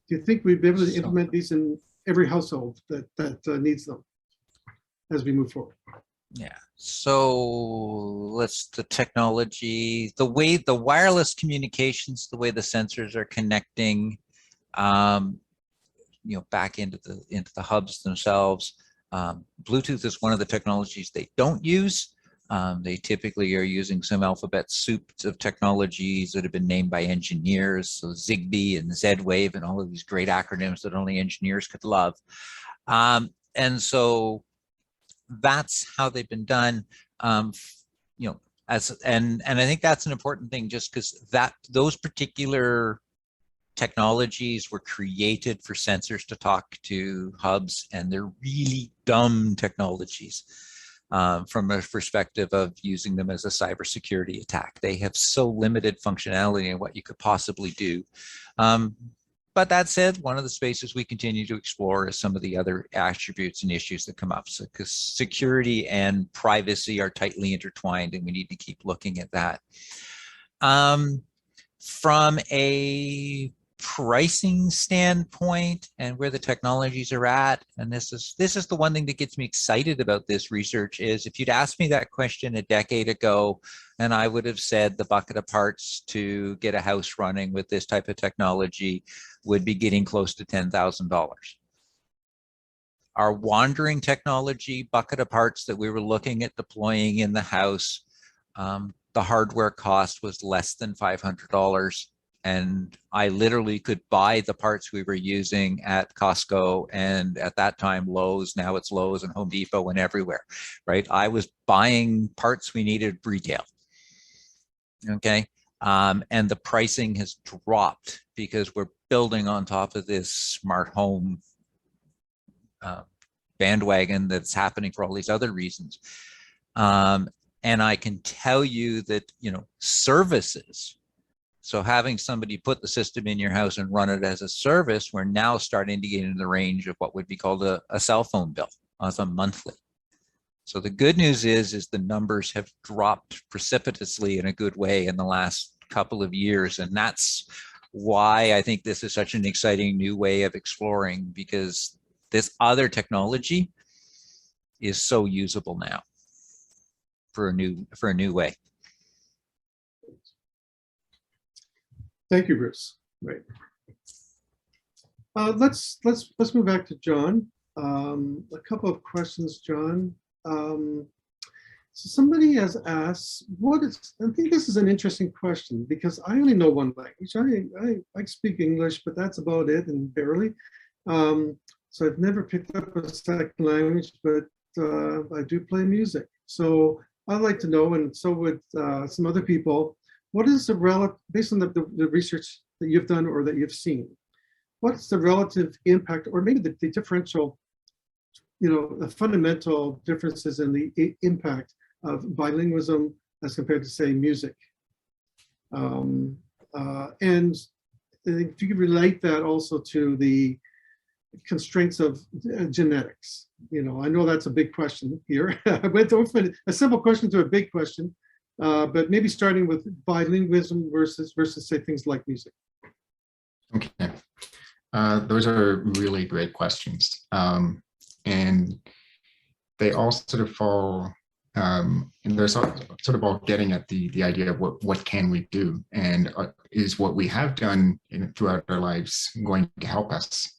Do you think we'd be able to implement these in every household that needs them as we move forward? Yeah, so the technology, the way the wireless communications, the way the sensors are connecting, back into the hubs themselves. Bluetooth is one of the technologies they don't use. They typically are using some alphabet soup of technologies that have been named by engineers, so Zigbee and Z-Wave and all of these great acronyms that only engineers could love. And so that's how they've been done. And I think that's an important thing, just because those particular technologies were created for sensors to talk to hubs, and they're really dumb technologies. from a perspective of using them as a cybersecurity attack. They have so limited functionality in what you could possibly do. But that said, one of the spaces we continue to explore is some of the other attributes and issues that come up. So, because security and privacy are tightly intertwined, and we need to keep looking at that. From a pricing standpoint and where the technologies are at, and this is the one thing that gets me excited about this research, is if you'd asked me that question a decade ago, and I would have said the bucket of parts to get a house running with this type of technology would be getting close to $10,000. Our wandering technology bucket of parts that we were looking at deploying in the house, the hardware cost was less than $500. And I literally could buy the parts we were using at Costco, and at that time Lowe's, now it's Lowe's and Home Depot and everywhere, right? I was buying parts we needed retail, okay? And the pricing has dropped because we're building on top of this smart home bandwagon that's happening for all these other reasons. And I can tell you that, you know, services, so having somebody put the system in your house and run it as a service, we're now starting to get into the range of what would be called a cell phone bill as a monthly. So the good news is the numbers have dropped precipitously in a good way in the last couple of years. And that's why I think this is such an exciting new way of exploring, because this other technology is so usable now for a new way. Thank you, Bruce. Right. Let's move back to John. A couple of questions, John. So somebody has asked, I think this is an interesting question, because I only know one language. I speak English, but that's about it, and barely. So I've never picked up a second language, but I do play music. So I'd like to know, and so would some other people, what is the relative, based on the research that you've done or that you've seen, what's the relative impact, or maybe the differential, you know, the fundamental differences in the impact of bilingualism as compared to, say, music? And if you could relate that also to the constraints of genetics. You know, I know that's a big question here. I went from a simple question to a big question. But maybe starting with bilingualism versus say things like music. Okay, those are really great questions, and they all sort of fall, and they're sort of all getting at the idea of what can we do, and is what we have done throughout our lives going to help us.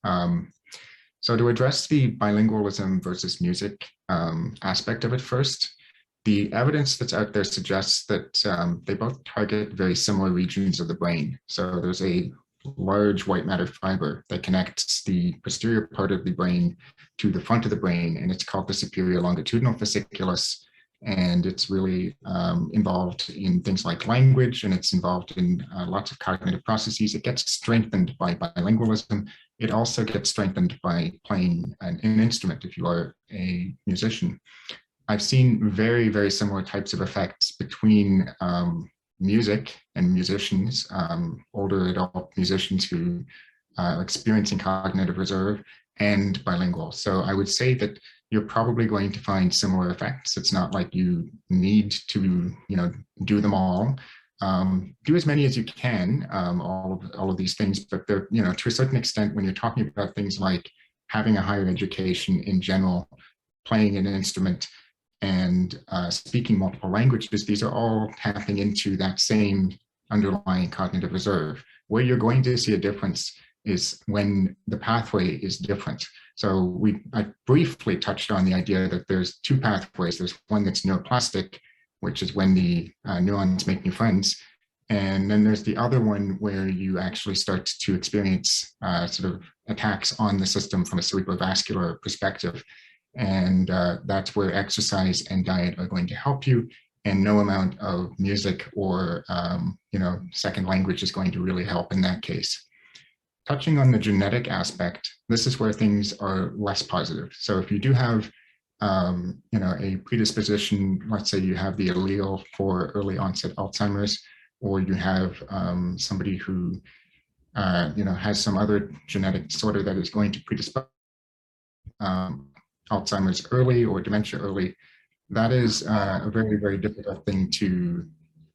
So to address the bilingualism versus music aspect of it first, the evidence that's out there suggests that they both target very similar regions of the brain. So there's a large white matter fiber that connects the posterior part of the brain to the front of the brain, and it's called the superior longitudinal fasciculus. And it's really involved in things like language, and it's involved in lots of cognitive processes. It gets strengthened by bilingualism. It also gets strengthened by playing an instrument if you are a musician. I've seen very, very similar types of effects between music and musicians, older adult musicians who are experiencing cognitive reserve, and bilingual. So I would say that you're probably going to find similar effects. It's not like you need to, you know, do them all. Do as many as you can, all of these things, but they're, you know, to a certain extent, when you're talking about things like having a higher education in general, playing an instrument, and speaking multiple languages, these are all tapping into that same underlying cognitive reserve. Where you're going to see a difference is when the pathway is different. So I briefly touched on the idea that there's two pathways. There's one that's neuroplastic, which is when the neurons make new friends. And then there's the other one where you actually start to experience sort of attacks on the system from a cerebrovascular perspective. And that's where exercise and diet are going to help you, and no amount of music or you know, second language is going to really help in that case. Touching on the genetic aspect, this is where things are less positive. So if you do have a predisposition, let's say you have the allele for early onset Alzheimer's, or you have somebody who has some other genetic disorder that is going to predispose Alzheimer's early or dementia early, that is a very, very difficult thing to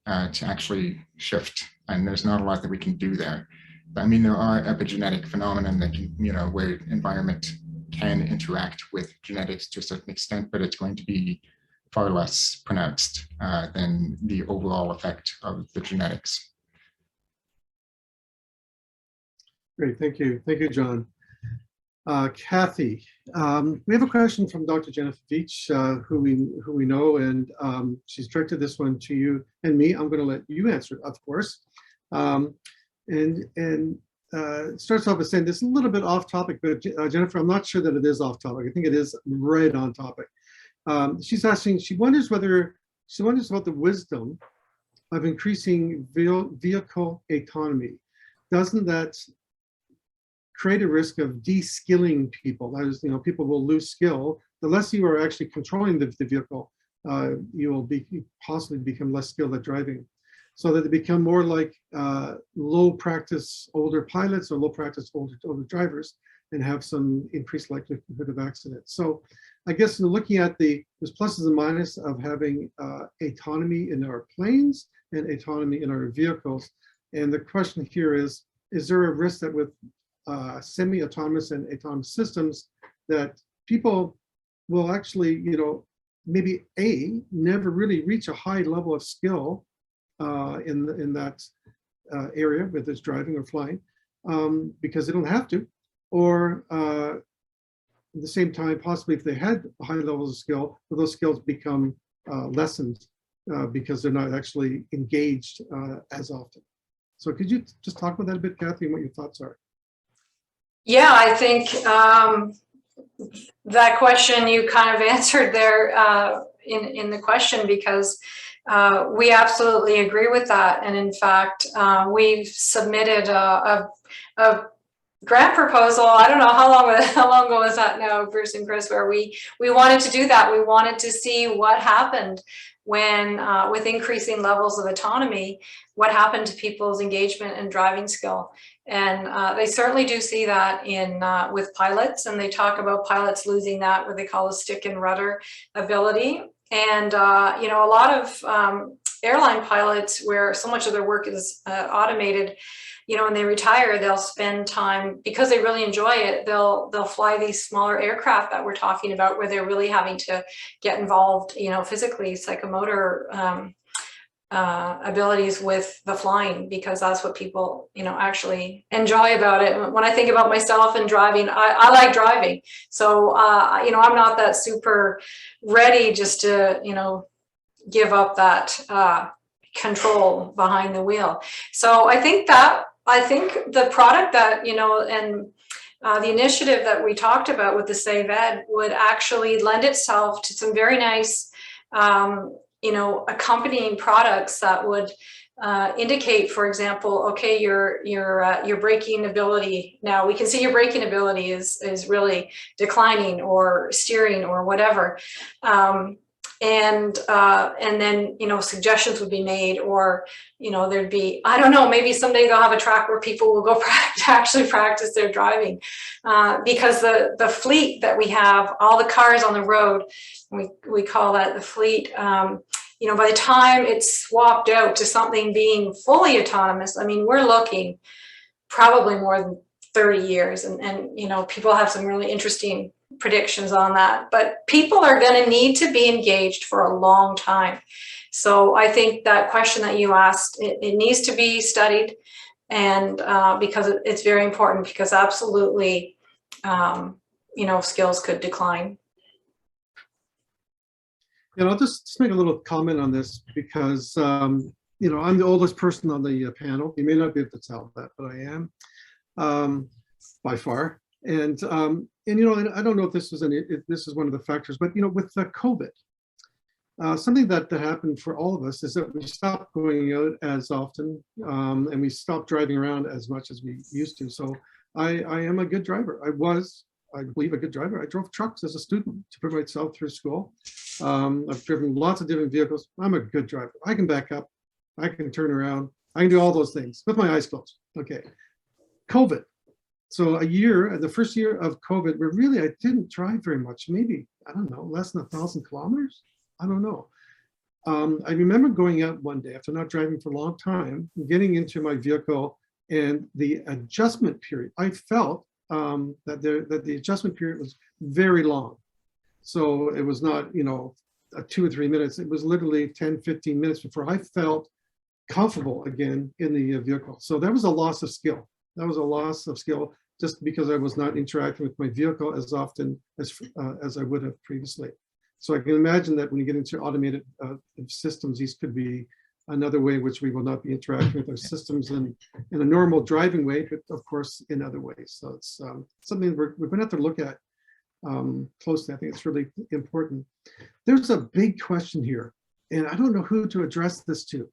actually shift. And there's not a lot that we can do there. I mean, there are epigenetic phenomena that can, where environment can interact with genetics to a certain extent, but it's going to be far less pronounced than the overall effect of the genetics. Great, thank you. Thank you, John. Kathy, we have a question from Dr. Jennifer Veach, who we know, and she's directed this one to you and me. I'm going to let you answer it, of course. It starts off by saying this is a little bit off topic, but Jennifer, I'm not sure that it is off topic. I think it is right on topic. She's asking, she wonders about the wisdom of increasing vehicle autonomy. Doesn't that create a risk of de-skilling people? That is, people will lose skill. The less you are actually controlling the vehicle, you will possibly become less skilled at driving. So that they become more like low practice older pilots or low practice older drivers and have some increased likelihood of accidents. So I guess looking at there's pluses and minuses of having autonomy in our planes and autonomy in our vehicles. And the question here is there a risk that with semi-autonomous and autonomous systems that people will actually, maybe never really reach a high level of skill in that area, whether it's driving or flying, because they don't have to, or at the same time, possibly if they had high levels of skill, those skills become lessened because they're not actually engaged as often. So could you just talk about that a bit, Kathy, and what your thoughts are? Yeah, I think that question you kind of answered there in the question, because we absolutely agree with that. And in fact, we've submitted a grant proposal. I don't know how long ago was that now, Bruce and Chris, where we wanted to do that. We wanted to see what happened when with increasing levels of autonomy, what happened to people's engagement and driving skill. And they certainly do see that in with pilots, and they talk about pilots losing that, what they call a stick and rudder ability. And a lot of airline pilots, where so much of their work is automated, when they retire, they'll spend time, because they really enjoy it, they'll fly these smaller aircraft that we're talking about, where they're really having to get involved, physically, psychomotor abilities with the flying, because that's what people, actually enjoy about it. When I think about myself and driving, I like driving. So, I'm not that super ready just to, give up that control behind the wheel. So I think the product that, and the initiative that we talked about with the Save Ed would actually lend itself to some very nice, accompanying products that would indicate, for example, okay, your braking ability, now we can see your braking ability is really declining, or steering, or whatever. And then, suggestions would be made, or, there'd be, I don't know, maybe someday they'll have a track where people will go actually practice their driving, because the fleet that we have, all the cars on the road, we call that the fleet, by the time it's swapped out to something being fully autonomous, I mean, we're looking probably more than 30 years, and people have some really interesting predictions on that, but people are going to need to be engaged for a long time. So I think that question that you asked, it needs to be studied, and because it's very important, because absolutely, skills could decline. I'll just make a little comment on this, because I'm the oldest person on the panel. You may not be able to tell that, but I am by far. And I don't know if this is one of the factors, but with the COVID, something that happened for all of us is that we stopped going out as often, and we stopped driving around as much as we used to. So I am a good driver. I was I believe, a good driver. I drove trucks as a student to put myself through school. I've driven lots of different vehicles. I'm a good driver. I can back up. I can turn around. I can do all those things with my eyes closed. Okay. COVID. So the first year of COVID, where really I didn't drive very much, maybe, I don't know, less than 1,000 kilometers. I don't know. I remember going out one day after not driving for a long time, getting into my vehicle, and the adjustment period, I felt that the adjustment period was very long. So it was not, 2 or 3 minutes. It was literally 10, 15 minutes before I felt comfortable again in the vehicle. So that was a loss of skill. That was a loss of skill just because I was not interacting with my vehicle as often as I would have previously. So I can imagine that when you get into automated systems, these could be another way in which we will not be interacting with our systems in a normal driving way, but of course in other ways. So it's something we're going to have to look at closely. I think it's really important. There's a big question here, and I don't know who to address this to.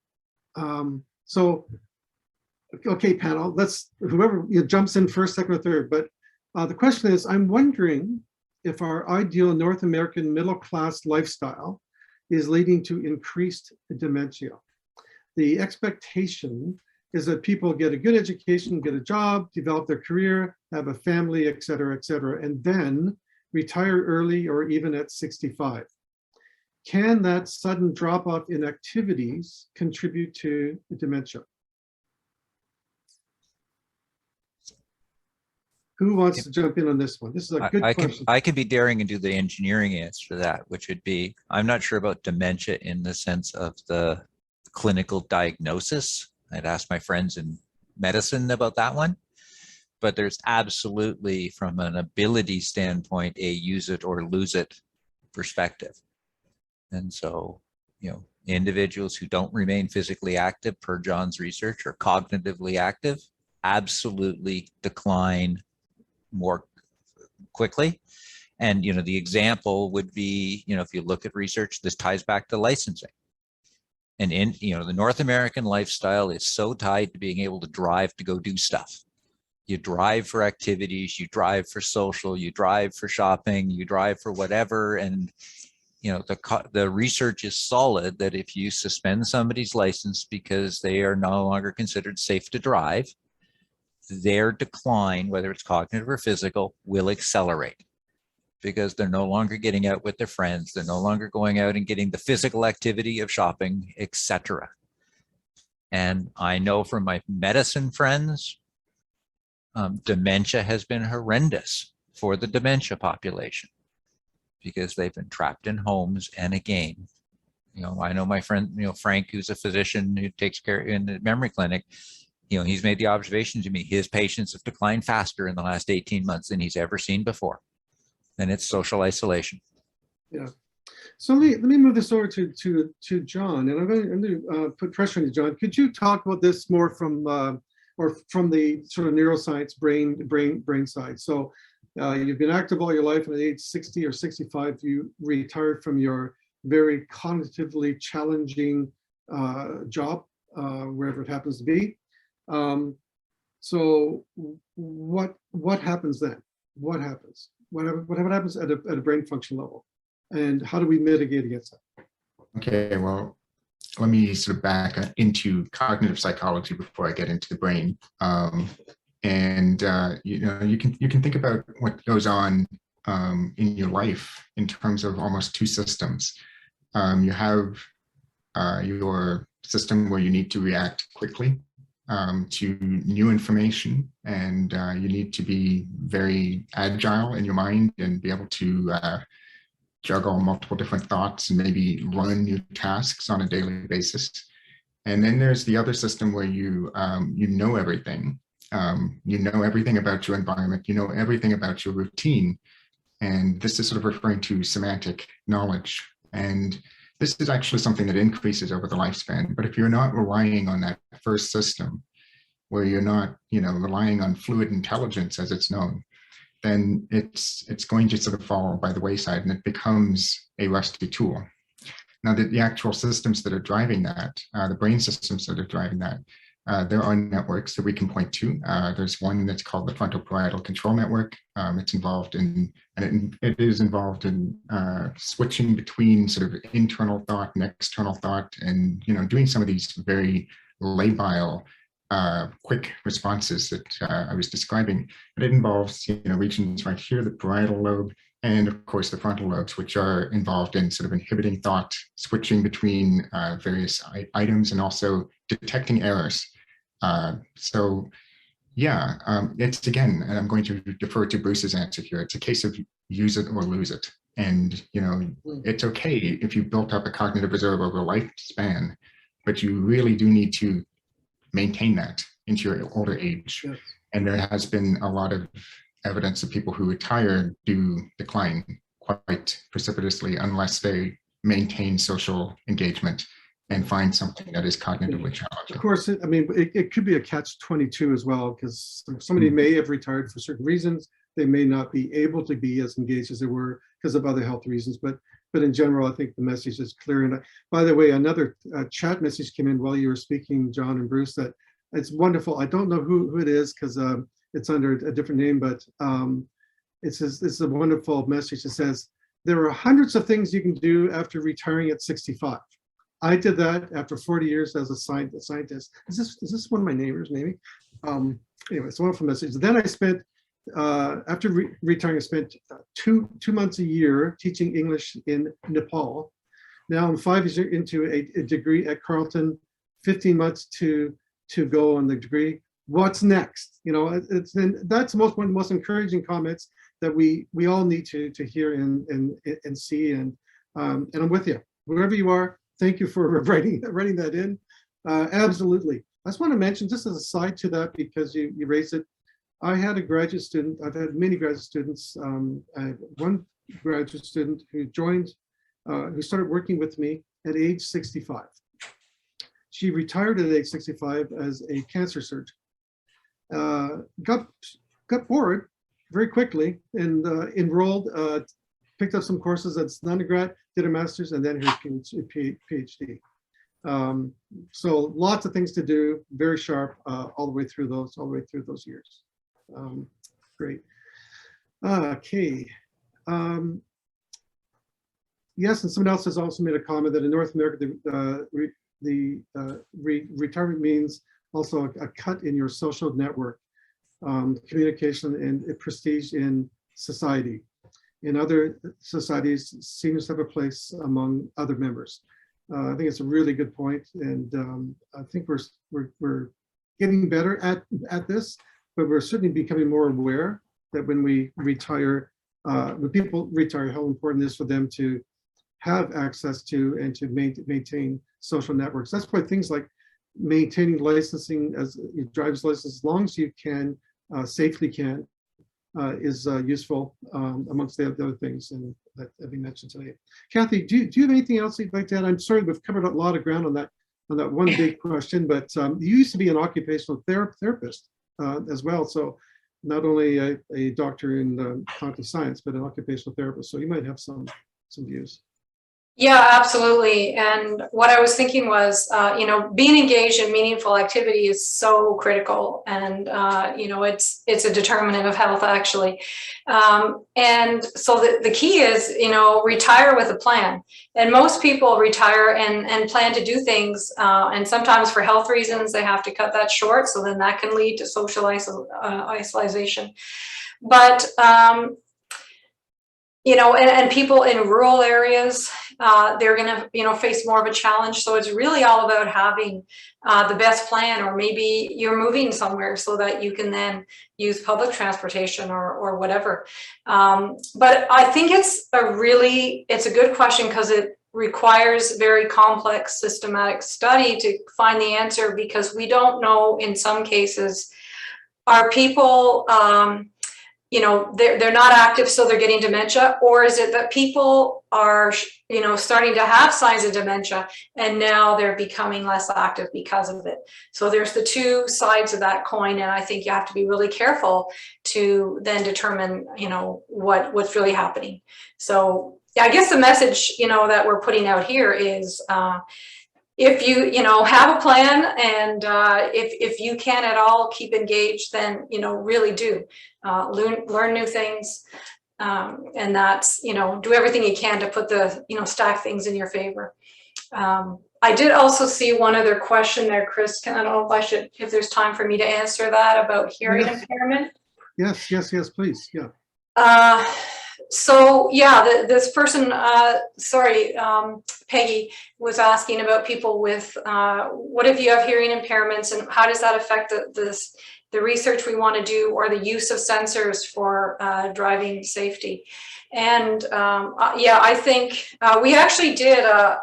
Okay, panel, whoever jumps in first, second, or third. But the question is, I'm wondering if our ideal North American middle-class lifestyle is leading to increased dementia. The expectation is that people get a good education, get a job, develop their career, have a family, et cetera, and then retire early or even at 65. Can that sudden drop-off in activities contribute to dementia? Who wants to jump in on this one? This is a good question. I could be daring and do the engineering answer to that, which would be, I'm not sure about dementia in the sense of the clinical diagnosis. I'd ask my friends in medicine about that one. But there's absolutely, from an ability standpoint, a use it or lose it perspective. And so, individuals who don't remain physically active, per John's research, or cognitively active, absolutely decline more quickly. And, the example would be, if you look at research, this ties back to licensing. And the North American lifestyle is so tied to being able to drive to go do stuff. You drive for activities, you drive for social, you drive for shopping, you drive for whatever. And, the research is solid that if you suspend somebody's license because they are no longer considered safe to drive, their decline, whether it's cognitive or physical, will accelerate because they're no longer getting out with their friends. They're no longer going out and getting the physical activity of shopping, etc. And I know from my medicine friends, dementia has been horrendous for the dementia population because they've been trapped in homes. And again, I know my friend, Frank, who's a physician who takes care in the memory clinic, he's made the observation to me, his patients have declined faster in the last 18 months than he's ever seen before. And it's social isolation. Yeah. So let me move this over to John, and I'm going to put pressure on you, John. Could you talk about this more from the sort of neuroscience brain side? So you've been active all your life, and at age 60 or 65, you retired from your very cognitively challenging job, wherever it happens to be. So what happens then? What happens? What happens at a brain function level? And how do we mitigate against that? Okay, well, let me sort of back into cognitive psychology before I get into the brain. You can think about what goes on in your life in terms of almost two systems. You have your system where you need to react quickly to new information, and you need to be very agile in your mind and be able to juggle multiple different thoughts and maybe run new tasks on a daily basis. And then there's the other system where you know everything. You know everything about your environment, you know everything about your routine. And this is sort of referring to semantic knowledge. And this is actually something that increases over the lifespan. But if you're not relying on that first system, where you're not, relying on fluid intelligence as it's known, then it's going to sort of fall by the wayside, and it becomes a rusty tool. Now, the actual systems that are driving that, the brain systems that are driving that, there are networks that we can point to. There's one that's called the Frontal Parietal Control Network. It's involved in, and it is involved in switching between sort of internal thought and external thought, and doing some of these very labile, quick responses that I was describing. And it involves regions right here, the parietal lobe, and of course the frontal lobes, which are involved in sort of inhibiting thought, switching between various items, and also detecting errors. So yeah, it's again, and I'm going to defer to Bruce's answer here. It's a case of use it or lose it. And it's okay if you built up a cognitive reserve over a lifespan, but you really do need to maintain that into your older age. Yes. And there has been a lot of evidence that people who retire do decline quite precipitously unless they maintain social engagement and find something that is cognitively challenging. Of course, it could be a catch-22 as well, because somebody may have retired for certain reasons. They may not be able to be as engaged as they were because of other health reasons, but in general, I think the message is clear. And by the way, another chat message came in while you were speaking, John and Bruce, that it's wonderful. I don't know who it is because it's under a different name, but it's a wonderful message that says, there are hundreds of things you can do after retiring at 65. I did that after 40 years as a scientist. Is this one of my neighbors, maybe? Anyway, it's a wonderful message. Then I spent, after retiring, I spent two months a year teaching English in Nepal. Now I'm 5 years into a degree at Carleton, 15 months to go on the degree. What's next? That's one of the most encouraging comments that we all need to hear and see. And I'm with you, wherever you are. Thank you for writing that in. Absolutely. I just want to mention, just as a side to that, because you raised it, I had a graduate student. I've had many graduate students. I had one graduate student who started working with me at age 65. She retired at age 65 as a cancer surgeon. Got bored very quickly and enrolled, picked up some courses at undergrad, did a master's, and then her PhD. So lots of things to do, very sharp all the way through those years. Great. Okay. Yes, and someone else has also made a comment that in North America, the retirement means also a cut in your social network, communication, and prestige in society. In other societies, seniors have a place among other members. I think it's a really good point, and I think we're getting better at this, but we're certainly becoming more aware that when we retire, when people retire, how important it is for them to have access to and to maintain social networks. That's why things like maintaining licensing as your driver's license, as long as you can, safely can, is useful amongst the other things and that have been mentioned today. Kathy, do you have anything else you'd like to add? I'm sorry, we've covered a lot of ground on that one big question, but you used to be an occupational therapist as well. So not only a doctor in cognitive science, but an occupational therapist. So you might have some views. Yeah, absolutely. And what I was thinking was, being engaged in meaningful activity is so critical, and it's a determinant of health, actually. And so the key is, retire with a plan. And most people retire and plan to do things, and sometimes for health reasons they have to cut that short. So then that can lead to social isolation. But and people in rural areas, they're going to, face more of a challenge. So it's really all about having the best plan, or maybe you're moving somewhere so that you can then use public transportation or whatever. But I think it's a good question, because it requires very complex systematic study to find the answer, because we don't know in some cases, are people, they're not active, so they're getting dementia, or is it that people are, starting to have signs of dementia and now they're becoming less active because of it? So there's the two sides of that coin, and I think you have to be really careful to then determine, what's really happening. So yeah, I guess the message, that we're putting out here is, if you have a plan, and if you can at all keep engaged, then really do learn new things, and that's do everything you can to put the stack things in your favor. I did also see one other question there, Chris. I don't know if there's time for me to answer that about hearing impairment. Yes, please. Yeah. So yeah, this person, Peggy, was asking about people with, what if you have hearing impairments, and how does that affect the research we want to do, or the use of sensors for driving safety? And yeah, I think we actually did an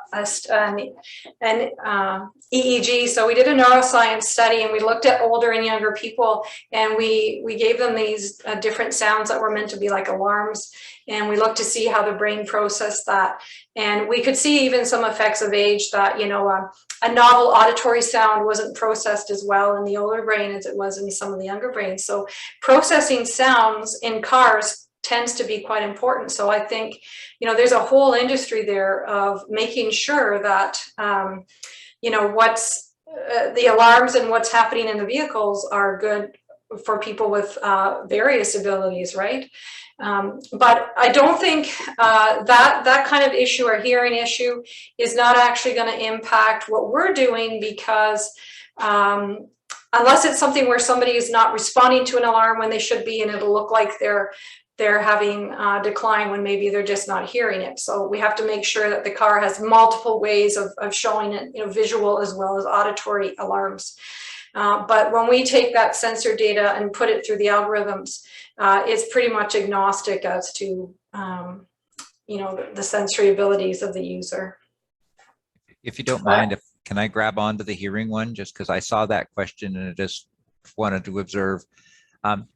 EEG. So we did a neuroscience study, and we looked at older and younger people, and we gave them these different sounds that were meant to be like alarms, and we looked to see how the brain processed that. And we could see even some effects of age, that a novel auditory sound wasn't processed as well in the older brain as it was in some of the younger brains. So processing sounds in cars tends to be quite important. So I think, there's a whole industry there of making sure that, what's the alarms and what's happening in the vehicles are good for people with various abilities, right? But I don't think that kind of issue or hearing issue is not actually going to impact what we're doing, because unless it's something where somebody is not responding to an alarm when they should be, and it'll look like they're having decline when maybe they're just not hearing it. So we have to make sure that the car has multiple ways of showing it, visual as well as auditory alarms. But when we take that sensor data and put it through the algorithms, it's pretty much agnostic as to the sensory abilities of the user. If you don't mind, can I grab onto the hearing one, just because I saw that question and I just wanted to observe.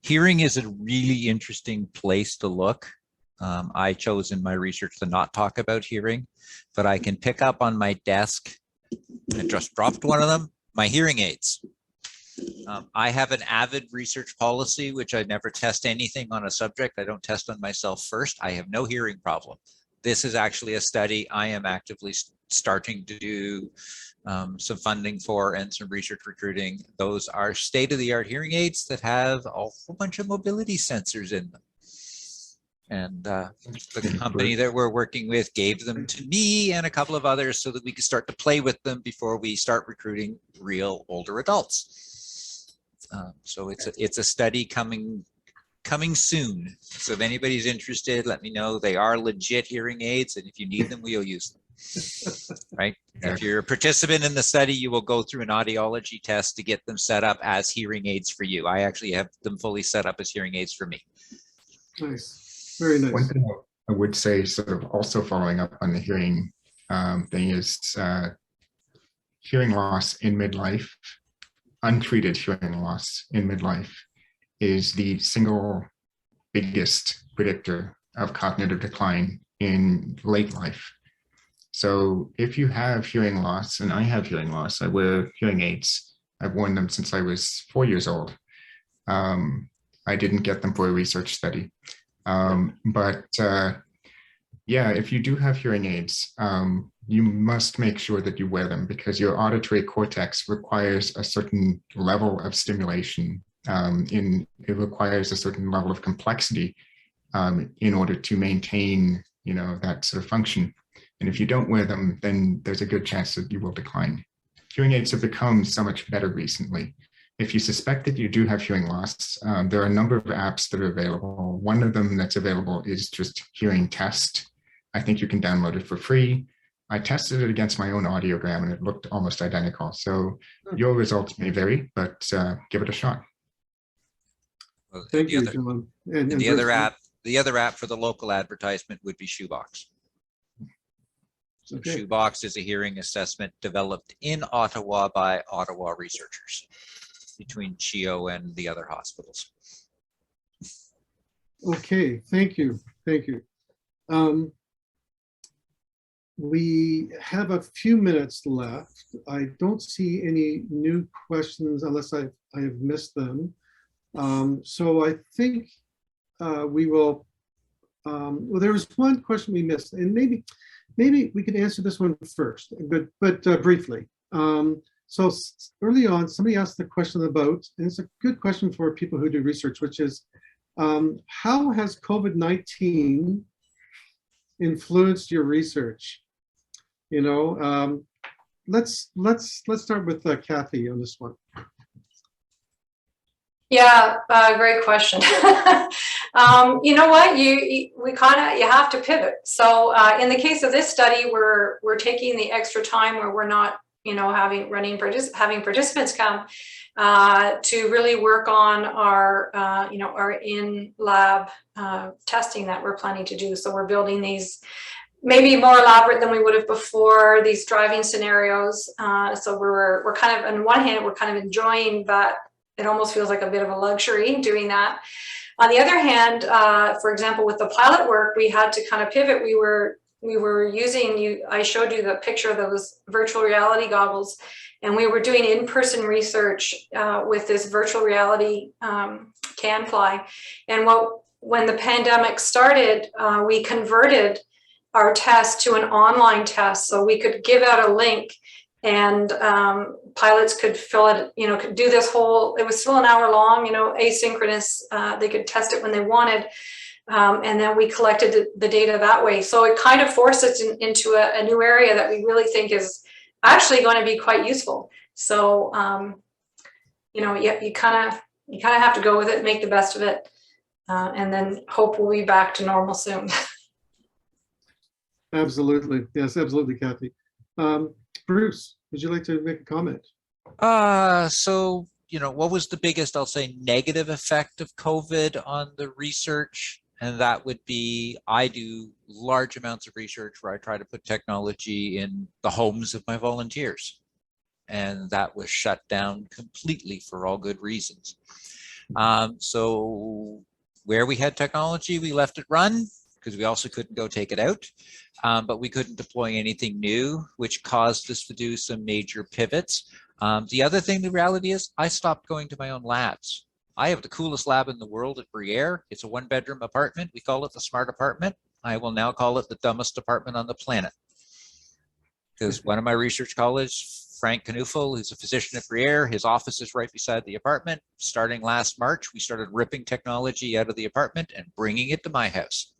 Hearing is a really interesting place to look. I chose in my research to not talk about hearing, but I can pick up on my desk, I just dropped one of them, my hearing aids. I have an avid research policy, which I never test anything on a subject. I don't test on myself first. I have no hearing problem. This is actually a study I am actively starting to do some funding for and some research recruiting. Those are state-of-the-art hearing aids that have a whole bunch of mobility sensors in them. And the company that we're working with gave them to me and a couple of others so that we could start to play with them before we start recruiting real older adults. So it's a study coming soon. So if anybody's interested, let me know. They are legit hearing aids, and if you need them, we'll use them. Right? If you're a participant in the study, you will go through an audiology test to get them set up as hearing aids for you. I actually have them fully set up as hearing aids for me. Nice, very nice. One thing I would say, sort of also following up on the hearing thing, is hearing loss in midlife, untreated hearing loss in midlife, is the single biggest predictor of cognitive decline in late life. So if you have hearing loss, and I have hearing loss, I wear hearing aids. I've worn them since I was 4 years old. I didn't get them for a research study. Yeah, if you do have hearing aids, you must make sure that you wear them, because your auditory cortex requires a certain level of stimulation. It requires a certain level of complexity in order to maintain, that sort of function. And if you don't wear them, then there's a good chance that you will decline. Hearing aids have become so much better recently. If you suspect that you do have hearing loss, there are a number of apps that are available. One of them that's available is just Hearing Test. I think you can download it for free. I tested it against my own audiogram and it looked almost identical. So your results may vary, but give it a shot. Well, Thank you, John. And the other app for the local advertisement would be Shoebox. So Okay. Shoebox is a hearing assessment developed in Ottawa by Ottawa researchers between CHIO and the other hospitals. Okay, thank you. We have a few minutes left. I don't see any new questions unless I have missed them. So I think we will well, there was one question we missed, and maybe we could answer this one first, but briefly. So early on, somebody asked the question about, and it's a good question for people who do research, which is, how has COVID-19 influenced your research? You know, let's start with Kathy on this one. Yeah, great question. You know what? You have to pivot. So in the case of this study, we're taking the extra time where we're not, having participants come to really work on our our in-lab testing that we're planning to do. So we're building these maybe more elaborate than we would have before, these driving scenarios. So we're kind of, on one hand, we're kind of enjoying that. It almost feels like a bit of a luxury doing that. On the other hand, for example, with the pilot work, we had to kind of pivot. We were using, I showed you the picture of those virtual reality goggles, and we were doing in-person research with this virtual reality CanFly. And when the pandemic started, we converted our test to an online test, so we could give out a link, and pilots could fill it, could do this whole, it was still an hour long, asynchronous, they could test it when they wanted. And then we collected the data that way. So it kind of forced us into a new area that we really think is actually going to be quite useful. So, you kind of have to go with it, make the best of it, and then hope we'll be back to normal soon. Absolutely. Yes, absolutely, Kathy. Bruce, would you like to make a comment? So, what was the biggest, I'll say, negative effect of COVID on the research? And that would be, I do large amounts of research where I try to put technology in the homes of my volunteers. And that was shut down completely for all good reasons. So where we had technology, we left it run, because we also couldn't go take it out, but we couldn't deploy anything new, which caused us to do some major pivots. The other thing, the reality is, I stopped going to my own labs. I have the coolest lab in the world at Briere. It's a 1-bedroom apartment. We call it the smart apartment. I will now call it the dumbest apartment on the planet. Because one of my research colleagues, Frank Knuffel, who's a physician at Briere, his office is right beside the apartment. Starting last March, we started ripping technology out of the apartment and bringing it to my house.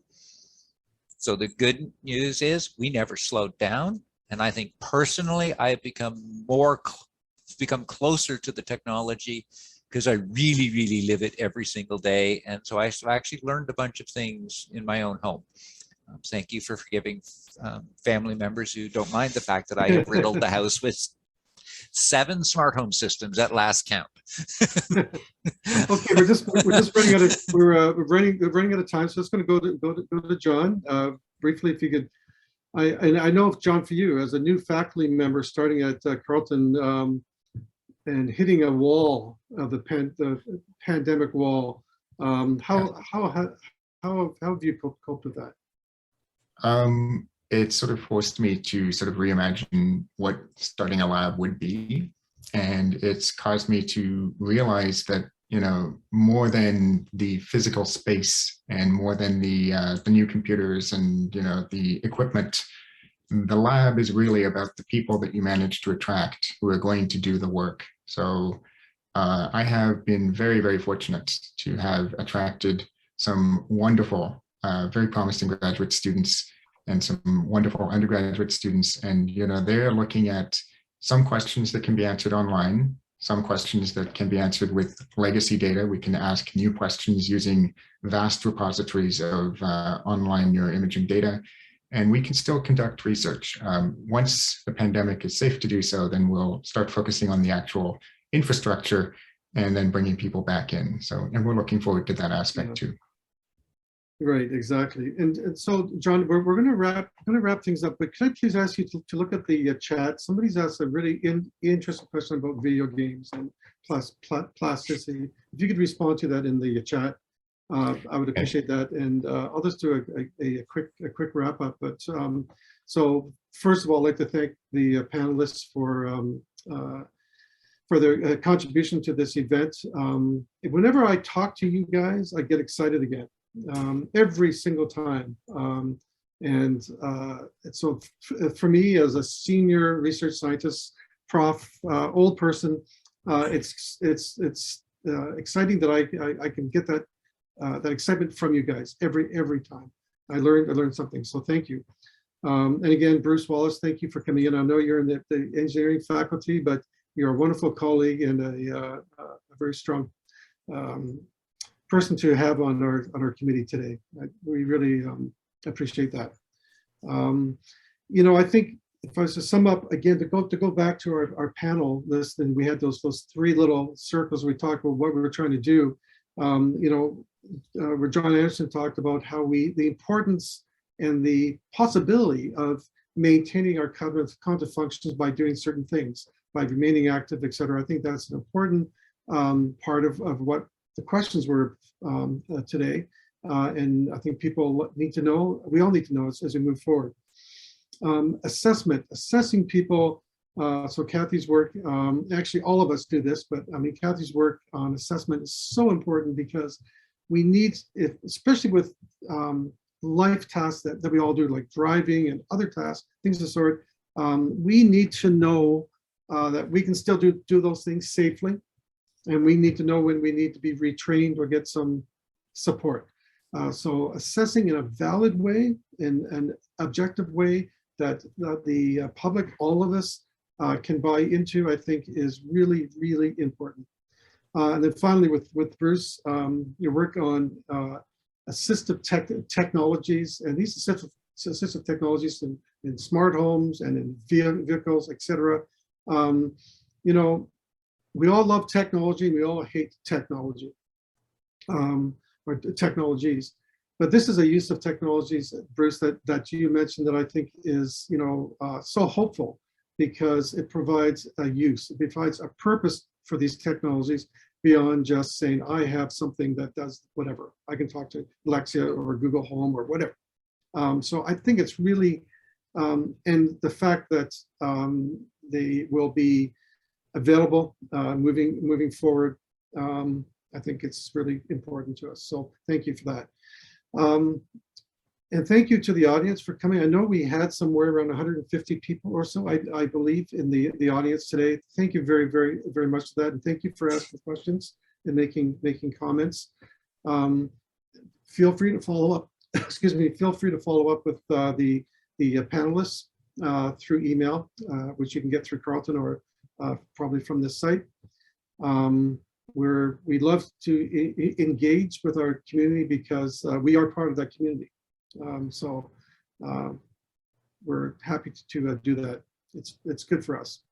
So the good news is we never slowed down. And I think personally, I've become closer to the technology because I really, really live it every single day. And so I actually learned a bunch of things in my own home. Thank you for forgiving family members who don't mind the fact that I have riddled the house with 7 smart home systems at last count. Okay, we're just running out of we're running out of time, so it's going to go to John briefly, if you could. I know, John, for you as a new faculty member starting at Carleton and hitting a wall of the pandemic wall, how have you coped with that? It sort of forced me to sort of reimagine what starting a lab would be. And it's caused me to realize that, more than the physical space and more than the new computers and, the equipment, the lab is really about the people that you manage to attract who are going to do the work. So I have been very, very fortunate to have attracted some wonderful, very promising graduate students and some wonderful undergraduate students. And, they're looking at some questions that can be answered online, some questions that can be answered with legacy data. We can ask new questions using vast repositories of online neuroimaging data, and we can still conduct research. Once the pandemic is safe to do so, then we'll start focusing on the actual infrastructure and then bringing people back in. So, and we're looking forward to that aspect too. Right, exactly. And so, John, we're going to wrap things up. But can I please ask you to look at the chat? Somebody's asked a really interesting question about video games and plasticity. If you could respond to that in the chat, I would appreciate that. And I'll just do a quick wrap up. But so first of all, I'd like to thank the panelists for their contribution to this event. Whenever I talk to you guys, I get excited again. every single time. And so for me as a senior research scientist, prof, old person, it's exciting that I can get that that excitement from you guys every time. I learned something, so thank you. And again, Bruce Wallace, thank you for coming in. I know you're in the engineering faculty, but you're a wonderful colleague and a very strong person to have on our committee today. We really appreciate that. You know, I think if I was to sum up again, to go back to our panel list, and we had those three little circles. We talked about what we were trying to do. You know, where John Anderson talked about how the importance and the possibility of maintaining our cognitive functions by doing certain things, by remaining active, et cetera. I think that's an important part of what the questions were today. And I think people need to know, we all need to know as we move forward. Assessing people. So Kathy's work, actually all of us do this, but I mean, Kathy's work on assessment is so important because we need, especially with life tasks that we all do, like driving and other tasks, things of the sort, we need to know that we can still do those things safely. And we need to know when we need to be retrained or get some support. So assessing in a valid way, in an objective way that the public, all of us, can buy into, I think is really, really important. And then finally with Bruce, your work on assistive technologies, and these assistive technologies in smart homes and in vehicles, et cetera. You know, we all love technology, we all hate technology, or technologies. But this is a use of technologies, Bruce, that you mentioned that I think is, you know, so hopeful, because it provides a use, it provides a purpose for these technologies beyond just saying, I have something that does whatever. I can talk to Alexa or Google Home or whatever. So I think it's really, and the fact that they will be available moving forward, I think it's really important to us. So thank you for that. And thank you to the audience for coming. I know we had somewhere around 150 people or so, I believe, in the audience today. Thank you very, very, very much for that. And thank you for asking questions and making comments. Feel free to follow up. Excuse me. Feel free to follow up with the panelists through email, which you can get through Carlton or probably from this site. We love to engage with our community because we are part of that community. So we're happy to do that. It's good for us.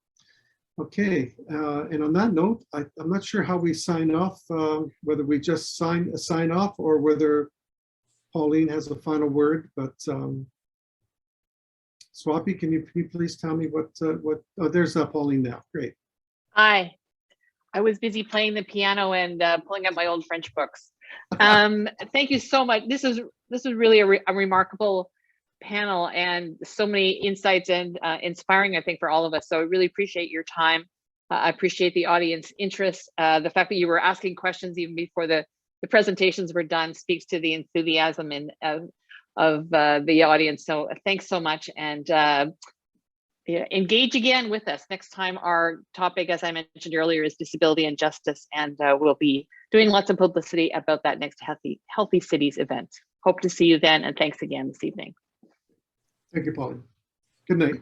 Okay, and on that note, I'm not sure how we sign off, whether we just sign off or whether Pauline has a final word, but Swappy, can you please tell me what, oh, there's Pauline now, great. Hi, I was busy playing the piano and pulling up my old French books. Thank you so much. This is really a remarkable panel and so many insights and inspiring, I think, for all of us. So I really appreciate your time. I appreciate the audience interest. The fact that you were asking questions even before the presentations were done speaks to the enthusiasm of the audience. So thanks so much, and yeah, engage again with us. Next time our topic, as I mentioned earlier, is disability and justice, and we'll be doing lots of publicity about that next Healthy Cities event. Hope to see you then, and thanks again this evening. Thank you, Pauline. Good night.